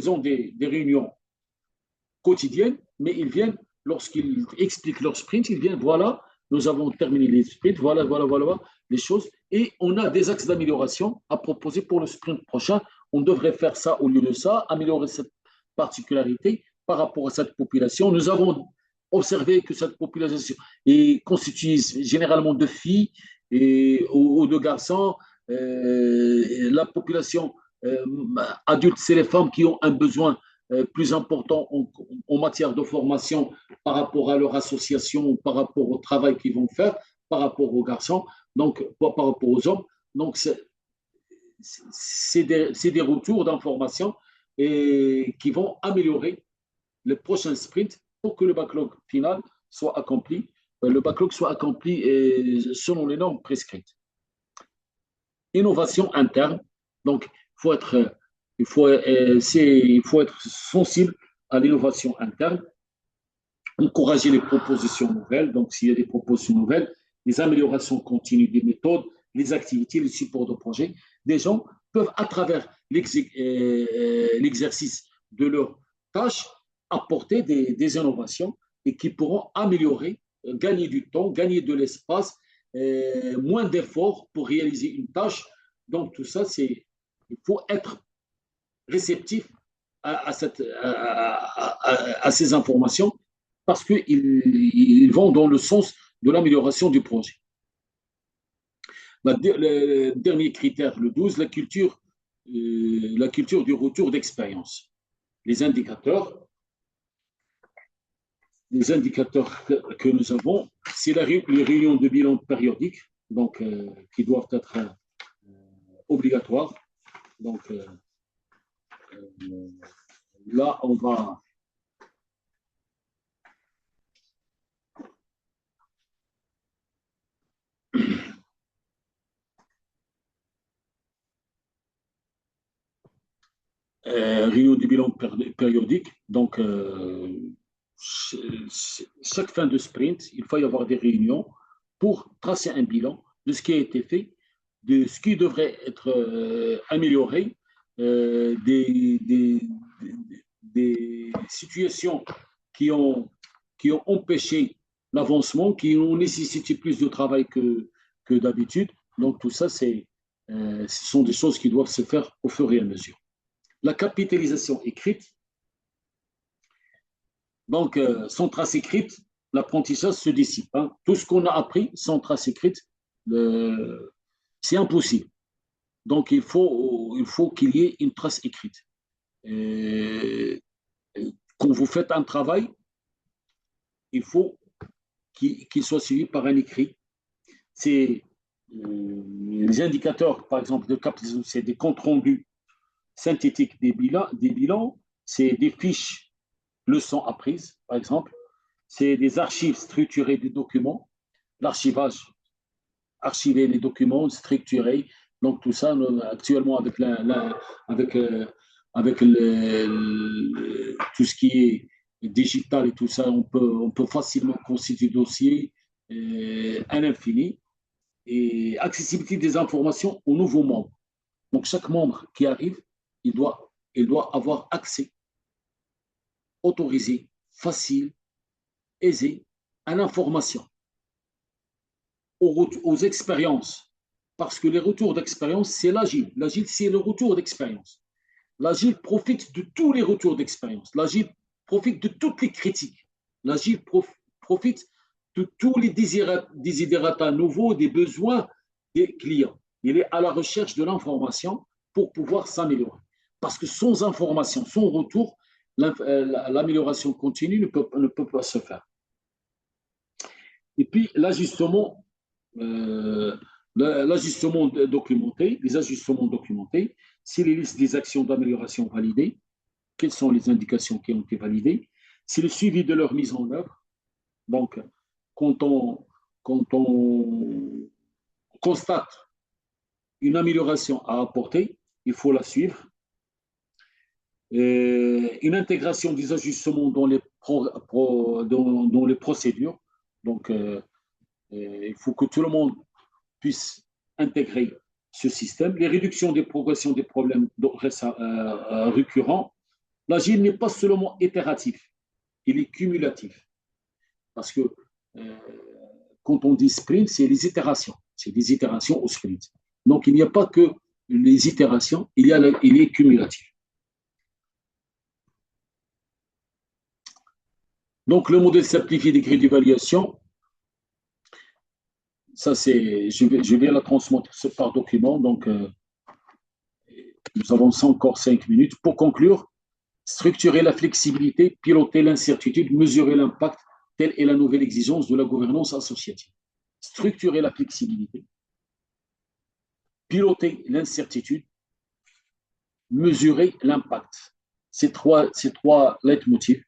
ont des réunions quotidiennes, mais ils viennent, lorsqu'ils expliquent leur sprint, ils viennent, voilà, nous avons terminé les sprints, voilà les choses, et on a des axes d'amélioration à proposer pour le sprint prochain. On devrait faire ça au lieu de ça, améliorer cette particularité par rapport à cette population. Nous avons observé que cette population est constituée généralement de filles ou de garçons. La population adulte, c'est les femmes qui ont un besoin plus important en matière de formation par rapport à leur association, par rapport au travail qu'ils vont faire, par rapport aux garçons, donc par rapport aux hommes. Donc, c'est des retours d'informations qui vont améliorer le prochain sprint pour que le backlog final soit accompli, le backlog soit accompli selon les normes prescrites. Innovation interne, donc il faut être sensible à l'innovation interne, encourager les propositions nouvelles, donc s'il y a des propositions nouvelles, les améliorations continues des méthodes, les activités, les supports de projet, des gens peuvent, à travers l'exercice de leurs tâches, apporter des innovations et qui pourront améliorer, gagner du temps, gagner de l'espace, moins d'efforts pour réaliser une tâche. Donc tout ça, il faut être réceptif à ces informations parce qu'ils vont dans le sens de l'amélioration du projet. Le dernier critère, le 12, la culture du retour d'expérience. Les indicateurs que nous avons, c'est les réunions de bilan périodiques, donc qui doivent être obligatoires. Donc là, on va réunion du bilan périodique. Donc, chaque fin de sprint, il faut y avoir des réunions pour tracer un bilan de ce qui a été fait, de ce qui devrait être amélioré, des situations qui ont empêché l'avancement, qui ont nécessité plus de travail que d'habitude. Donc, tout ça, ce sont des choses qui doivent se faire au fur et à mesure. La capitalisation écrite, donc sans trace écrite, l'apprentissage se dissipe. Hein. Tout ce qu'on a appris sans trace écrite, c'est impossible. Donc il faut qu'il y ait une trace écrite. Et, quand vous faites un travail, il faut qu'il soit suivi par un écrit. C'est les indicateurs, par exemple, de capitalisation, c'est des comptes rendus synthétiques des bilans, c'est des fiches leçons apprises, par exemple, c'est des archives structurées des documents, l'archivage, archiver les documents, structurer. Donc tout ça, actuellement, avec tout ce qui est digital et tout ça, on peut facilement constituer des dossiers à l'infini et accessibilité des informations aux nouveaux membres. Donc chaque membre qui arrive, il doit avoir accès autorisé, facile, aisé à l'information, aux expériences. Parce que les retours d'expérience, c'est l'agile. L'agile, c'est le retour d'expérience. L'agile profite de tous les retours d'expérience. L'agile profite de toutes les critiques. L'agile profite de tous les desiderata nouveaux, des besoins des clients. Il est à la recherche de l'information pour pouvoir s'améliorer. Parce que sans information, sans retour, l'amélioration continue ne peut pas se faire. Et puis l'ajustement documenté, les ajustements documentés, c'est les listes des actions d'amélioration validées, quelles sont les indications qui ont été validées, c'est le suivi de leur mise en œuvre. Donc, quand on constate une amélioration à apporter, il faut la suivre. Une intégration des ajustements dans les procédures. Donc, il faut que tout le monde puisse intégrer ce système. Les réductions des progressions des problèmes récurrents. L'agile n'est pas seulement itératif, il est cumulatif. Parce que quand on dit sprint, c'est les itérations. C'est des itérations au sprint. Donc, il n'y a pas que les itérations, il est cumulatif. Donc, le modèle simplifié des grilles d'évaluation, ça, je vais la transmettre par document. Donc, nous avons encore 5 minutes. Pour conclure, structurer la flexibilité, piloter l'incertitude, mesurer l'impact, telle est la nouvelle exigence de la gouvernance associative. Structurer la flexibilité, piloter l'incertitude, mesurer l'impact. Ces trois leitmotifs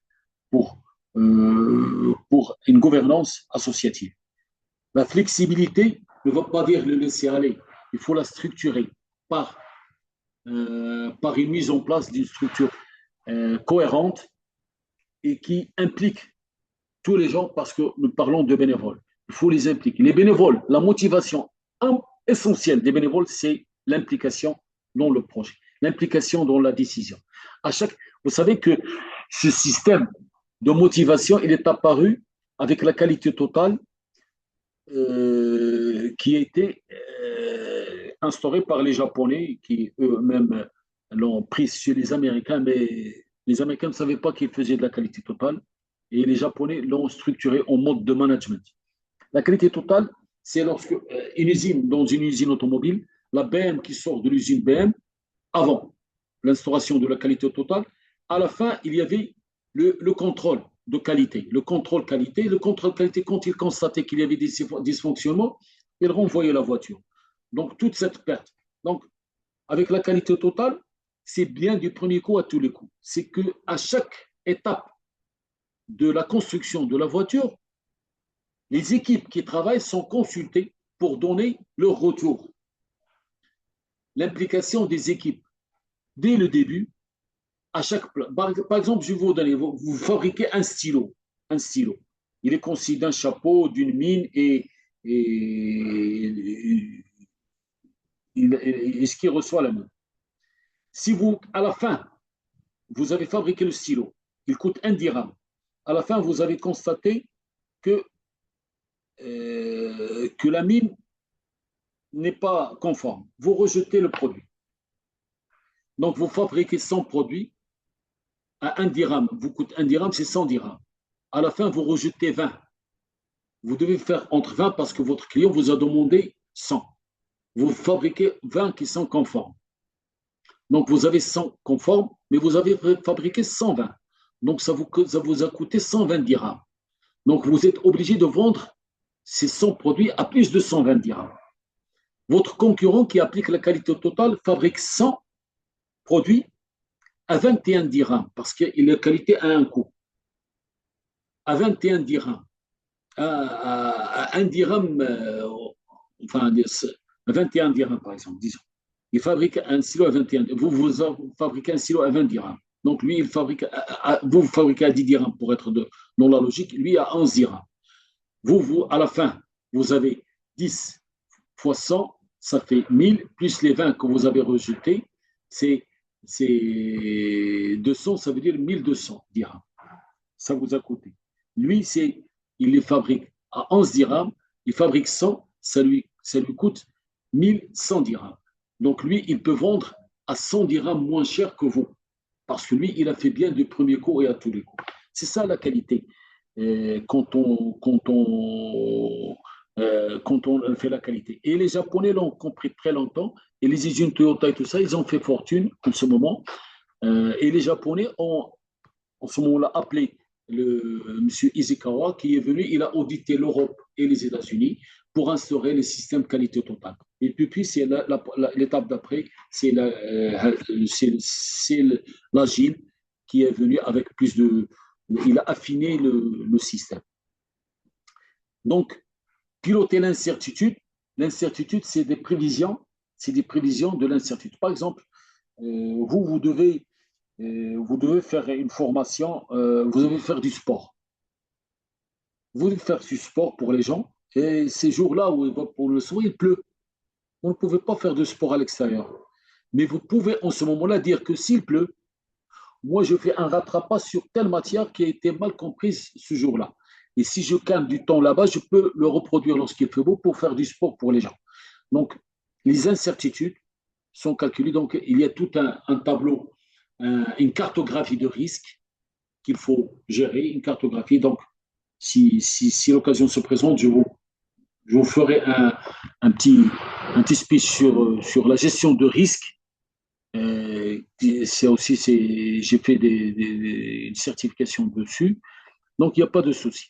pour pour une gouvernance associative. La flexibilité ne va pas dire le laisser aller, il faut la structurer par, par une mise en place d'une structure cohérente et qui implique tous les gens parce que nous parlons de bénévoles. Il faut les impliquer. Les bénévoles, la motivation essentielle des bénévoles, c'est l'implication dans le projet, l'implication dans la décision. Vous savez que ce système de motivation, il est apparu avec la qualité totale qui a été instaurée par les Japonais, qui eux-mêmes l'ont prise chez les Américains, mais les Américains ne savaient pas qu'ils faisaient de la qualité totale et les Japonais l'ont structuré en mode de management. La qualité totale, c'est lorsque dans une usine automobile, la BM qui sort de l'usine BM, avant l'instauration de la qualité totale, à la fin, il y avait le contrôle de qualité. Le contrôle qualité, quand il constatait qu'il y avait des dysfonctionnements, il renvoyait la voiture. Donc, toute cette perte. Donc, avec la qualité totale, c'est bien du premier coup à tous les coups. C'est qu'à chaque étape de la construction de la voiture, les équipes qui travaillent sont consultées pour donner leur retour. L'implication des équipes dès le début, par exemple, je vais vous donner, vous fabriquez un stylo. Un stylo. Il est conçu d'un chapeau, d'une mine et ce qui reçoit la mine. Si vous, à la fin, vous avez fabriqué le stylo, il coûte 1 dirham. À la fin, vous avez constaté que la mine n'est pas conforme. Vous rejetez le produit. Donc, vous fabriquez 100 produits à 1 dirham. Vous coûte 1 dirham, c'est 100 dirhams. À la fin, vous rejetez 20. Vous devez faire entre 20 parce que votre client vous a demandé 100. Vous fabriquez 20 qui sont conformes. Donc, vous avez 100 conformes, mais vous avez fabriqué 120. Donc, ça vous a coûté 120 dirhams. Donc, vous êtes obligé de vendre ces 100 produits à plus de 120 dirhams. Votre concurrent qui applique la qualité totale fabrique 100 produits à 21 dirhams parce que la qualité a un coût. À 21 dirhams. À 1 dirham, enfin, à 21 dirhams par exemple, disons. Il fabrique un stylo à 21 dirhams. Vous fabriquez un stylo à 20 dirhams. Donc lui, il fabrique, vous fabriquez à 10 dirhams pour être dans la logique, lui à 11 dirhams. À la fin, vous avez 10 fois 100, ça fait 1000, plus les 20 que vous avez rejetés, c'est 200, ça veut dire 1200 dirhams. Ça vous a coûté. Lui, il les fabrique à 11 dirhams, il fabrique 100, ça lui coûte 1100 dirhams. Donc lui, il peut vendre à 100 dirhams moins cher que vous. Parce que lui, il a fait bien du premier coup et à tous les coups. C'est ça la qualité. Quand on fait la qualité. Et les Japonais l'ont compris très longtemps. Et les usines Toyota et tout ça, ils ont fait fortune en ce moment. Et les Japonais ont, en ce moment-là, appelé le monsieur Izukawa qui est venu, il a audité l'Europe et les États-Unis pour instaurer le système qualité totale. Et puis, c'est l'étape d'après, c'est l'agile qui est venu avec plus de... Il a affiné le système. Donc, piloter l'incertitude, c'est des prévisions de l'incertitude. Par exemple, vous devez faire une formation, vous devez faire du sport. Vous devez faire du sport pour les gens, et ces jours-là où pour le soir, il pleut. Vous ne pouvez pas faire de sport à l'extérieur. Mais vous pouvez en ce moment-là dire que s'il pleut, moi je fais un rattrapage sur telle matière qui a été mal comprise ce jour-là. Et si je gagne du temps là-bas, je peux le reproduire lorsqu'il fait beau pour faire du sport pour les gens. Donc, les incertitudes sont calculées. Donc, il y a tout un tableau, une cartographie de risque qu'il faut gérer, une cartographie. Donc, si l'occasion se présente, je vous ferai un petit speech sur la gestion de risque. J'ai fait une certification dessus. Donc, il n'y a pas de souci.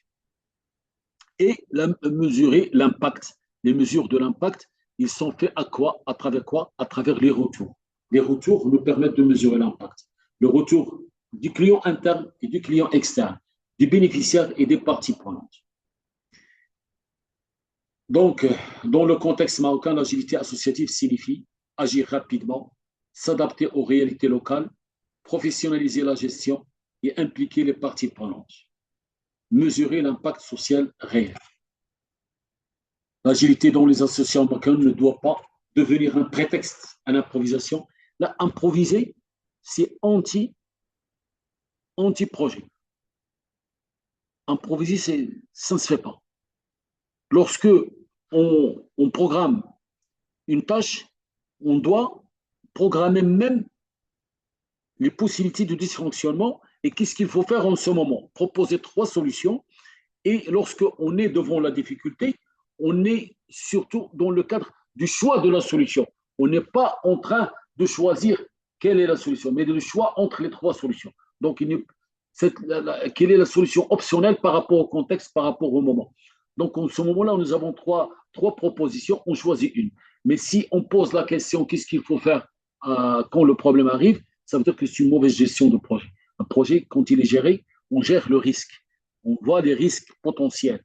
Et mesurer l'impact. Les mesures de l'impact, ils sont faits à quoi? À travers quoi? À travers les retours. Les retours nous permettent de mesurer l'impact. Le retour du client interne et du client externe. des bénéficiaires et des parties prenantes. Donc, dans le contexte marocain, l'agilité associative signifie agir rapidement, s'adapter aux réalités locales, professionnaliser la gestion et impliquer les parties prenantes. Mesurer l'impact social réel. L'agilité dans les associations marocaines ne doit pas devenir un prétexte à l'improvisation. Là, improviser, c'est anti-projet. Improviser, ça ne se fait pas. Lorsque on programme une tâche, on doit programmer même les possibilités de dysfonctionnement et qu'est-ce qu'il faut faire en ce moment. Proposer 3 solutions et lorsqu'on est devant la difficulté, on est surtout dans le cadre du choix de la solution. On n'est pas en train de choisir quelle est la solution, mais de le choix entre les 3 solutions. Donc, quelle est la solution optionnelle par rapport au contexte, par rapport au moment. Donc, en ce moment-là, nous avons trois propositions, on choisit une. Mais si on pose la question, qu'est-ce qu'il faut faire quand le problème arrive, ça veut dire que c'est une mauvaise gestion de projet. Un projet, quand il est géré, on gère le risque. On voit les risques potentiels.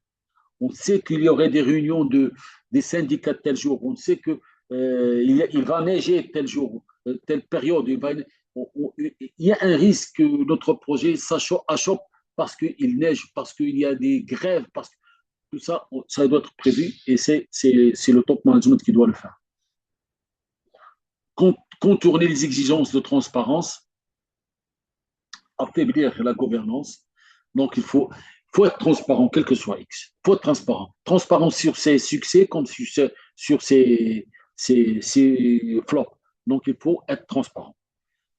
On sait qu'il y aurait des réunions des syndicats tel jour. On sait qu'il va neiger tel jour, telle période. Il y a un risque que notre projet s'achoppe parce qu'il neige, parce qu'il y a des grèves, parce que tout ça, ça doit être prévu et c'est le top management qui doit le faire. Contourner les exigences de transparence, affaiblir la gouvernance. Donc, il faut être transparent, quel que soit X. Il faut être transparent. Transparent sur ses succès comme sur ses flops. Donc, il faut être transparent.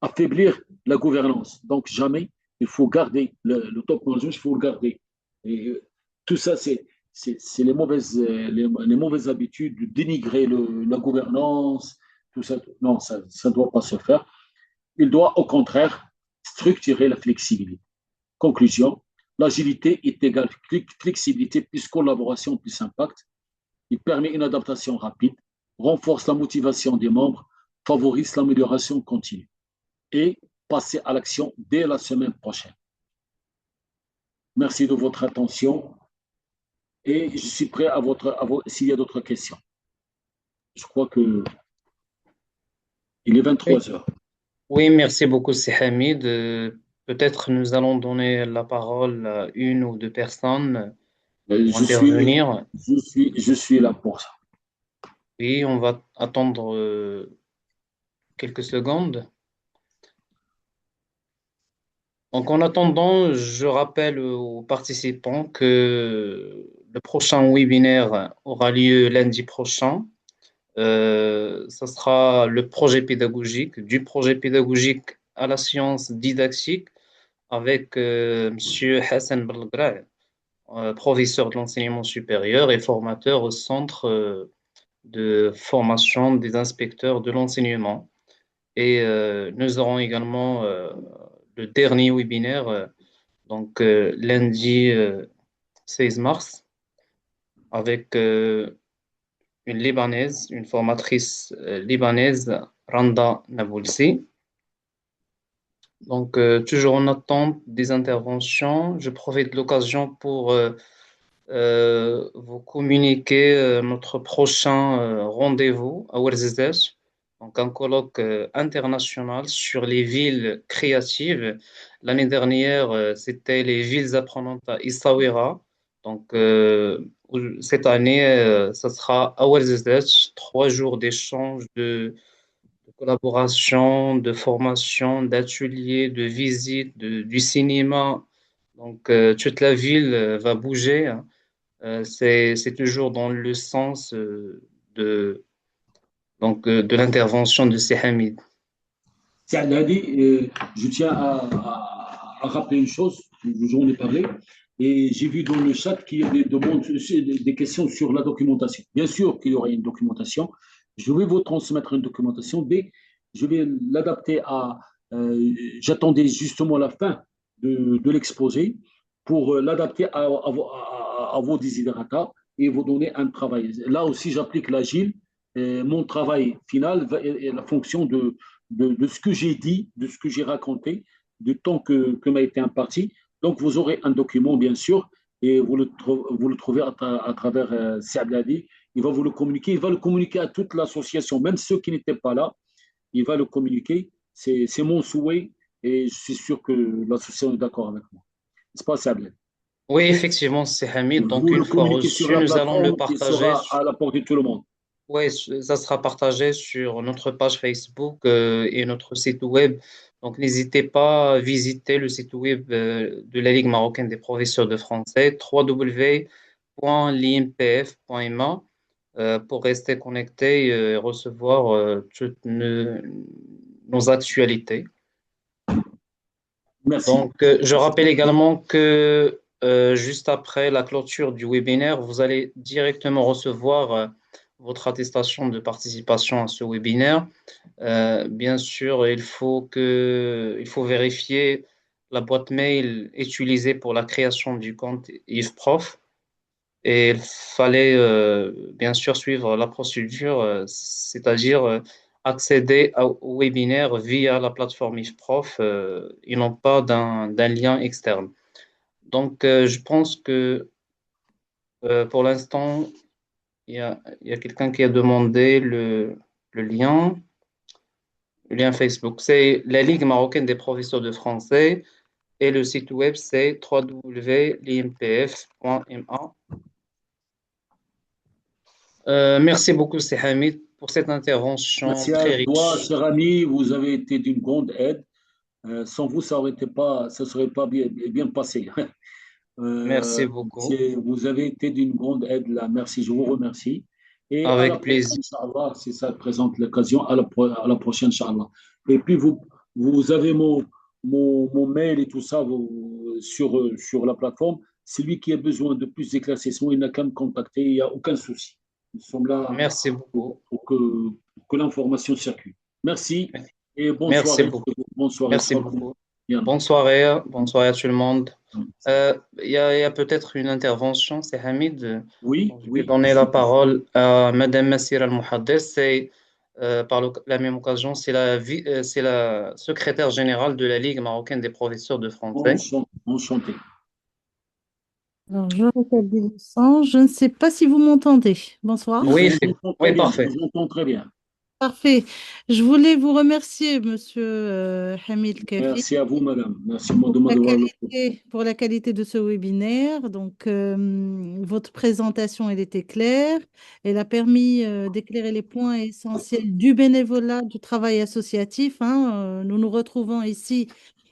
Affaiblir la gouvernance. Donc, jamais, il faut garder le top management, il faut le garder. Et tout ça, c'est les mauvaises habitudes de dénigrer la gouvernance, tout ça. Non, ça ne doit pas se faire. Il doit, au contraire, structurer la flexibilité. Conclusion, l'agilité est égale flexibilité plus collaboration plus impact. Il permet une adaptation rapide, renforce la motivation des membres, favorise l'amélioration continue et passer à l'action dès la semaine prochaine. Merci de votre attention et je suis prêt s'il y a d'autres questions. Je crois qu'il est 23 heures. Oui, merci beaucoup, c'est Hamid. Peut-être nous allons donner la parole à une ou deux personnes pour intervenir. Je suis là pour ça. Oui, on va attendre quelques secondes. Donc, en attendant, je rappelle aux participants que le prochain webinaire aura lieu lundi prochain. Ça sera le projet pédagogique, du projet pédagogique à la science didactique avec Monsieur Hassan Belgra, professeur de l'enseignement supérieur et formateur au centre de formation des inspecteurs de l'enseignement. Et nous aurons également le dernier webinaire, lundi 16 mars, avec une Libanaise, une formatrice libanaise, Randa Naboulsi. Donc, toujours en attente des interventions, je profite de l'occasion pour vous communiquer notre prochain rendez-vous à Ouarzazate, donc un colloque international sur les villes créatives. L'année dernière, c'était les villes apprenantes à Essaouira. Donc, cette année, ça sera à Ouarzazate, 3 jours d'échange, de collaboration, de formation, d'ateliers, de visites, du cinéma. Donc, toute la ville va bouger, hein. C'est toujours dans le sens de l'intervention de Hamid. Je tiens à rappeler une chose, j'en ai parlé, et j'ai vu dans le chat qu'il y a des demandes, des questions sur la documentation. Bien sûr qu'il y aura une documentation. Je vais vous transmettre une documentation, mais je vais l'adapter j'attendais justement la fin de l'exposé pour l'adapter à vos desiderata et vous donner un travail. Là aussi, j'applique l'agile. Mon travail final est la fonction de ce que j'ai dit, de ce que j'ai raconté, du temps que m'a été imparti. Donc, vous aurez un document, bien sûr, et vous le trouvez à travers Saad Ladi. Il va vous le communiquer. Il va le communiquer à toute l'association, même ceux qui n'étaient pas là. Il va le communiquer. C'est mon souhait et je suis sûr que l'association est d'accord avec moi. C'est pas Saad Ladi. Oui, effectivement, c'est Hamid. Donc, Vous une le fois communiquez sur reçu, la nous allons le plateforme, il partager. sera à la portée de tout le monde. Oui, ça sera partagé sur notre page Facebook et notre site web. Donc, n'hésitez pas à visiter le site web de la Ligue marocaine des professeurs de français, www.limpf.ma, pour rester connecté et recevoir toutes nos actualités. Merci. Donc, je rappelle également que juste après la clôture du webinaire, vous allez directement recevoir votre attestation de participation à ce webinaire. Bien sûr, il faut vérifier la boîte mail utilisée pour la création du compte IFProf. Et il fallait bien sûr suivre la procédure, c'est-à-dire accéder au webinaire via la plateforme IFProf et non pas d'un lien externe. Donc, je pense que pour l'instant, il y a quelqu'un qui a demandé le lien, le lien Facebook. C'est la Ligue marocaine des professeurs de français et le site web, c'est www.limpf.ma. Merci beaucoup, c'est Hamid, pour cette intervention Merci à très toi, riche. cher ami. Vous avez été d'une grande aide. Sans vous, ça serait pas bien passé. Merci beaucoup. Vous avez été d'une grande aide là. Merci, je vous remercie. Et à la Avec prochaine, plaisir. Inch'Allah, si ça présente l'occasion, à la prochaine, Inch'Allah. Et puis, vous avez mon mail et tout ça sur la plateforme. Celui qui a besoin de plus d'éclaircissements, il n'a qu'à me contacter, il n'y a aucun souci. Nous sommes là Merci beaucoup. pour que l'information circule. Merci et bonne Merci soirée. beaucoup. Bonne soirée. Merci beaucoup. Bonne soirée à tout le monde. Il y a peut-être une intervention, c'est Hamid. Oui, Donc, je vais oui, donner la parole à Madame Massira Al-Muhaddes. C'est, par la même occasion, c'est la secrétaire générale de la Ligue marocaine des professeurs de français. enchanté. Alors, je rétablis le son. Je ne sais pas si vous m'entendez. Bonsoir. Oui, je Oui, vous entends très oui, bien. Je parfait. vous entends très bien. Parfait. Je voulais vous remercier, Monsieur Hamid Kafi, Merci à vous, madame. Merci pour de la m'avoir le coup. qualité de ce webinaire. Donc, votre présentation, elle était claire. Elle a permis d'éclairer les points essentiels du bénévolat, du travail associatif, hein. Nous nous retrouvons ici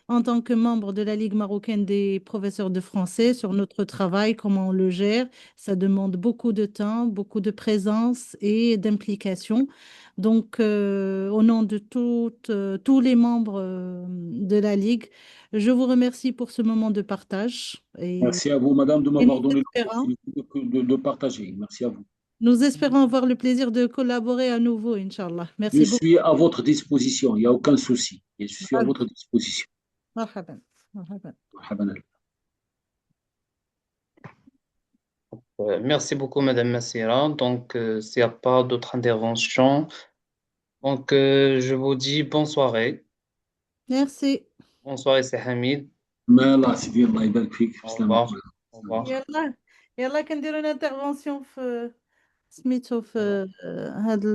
en tant que membre de la Ligue marocaine des professeurs de français sur notre travail, comment on le gère. Ça demande beaucoup de temps, beaucoup de présence et d'implication. Donc, au nom de tous les membres de la Ligue, je vous remercie pour ce moment de partage Merci à vous, madame, de et m'avoir donné l'opportunité de partager. Merci à vous. nous espérons avoir le plaisir de collaborer à nouveau, Inch'Allah. Je Merci beaucoup. suis à votre disposition. Il n'y a aucun souci. Et je suis à votre disposition. Marhaban. Marhaban. Merci beaucoup, Madame Massira. Donc, s'il n'y a pas d'autres interventions, donc je vous dis bonne soirée. Merci. Bonne soirée, c'est Hamid. ما الله سيدي الله يبارك فيك. Au بسلامة. revoir. Au revoir. يلا يلا كنديروا une intervention في سميتو في هذا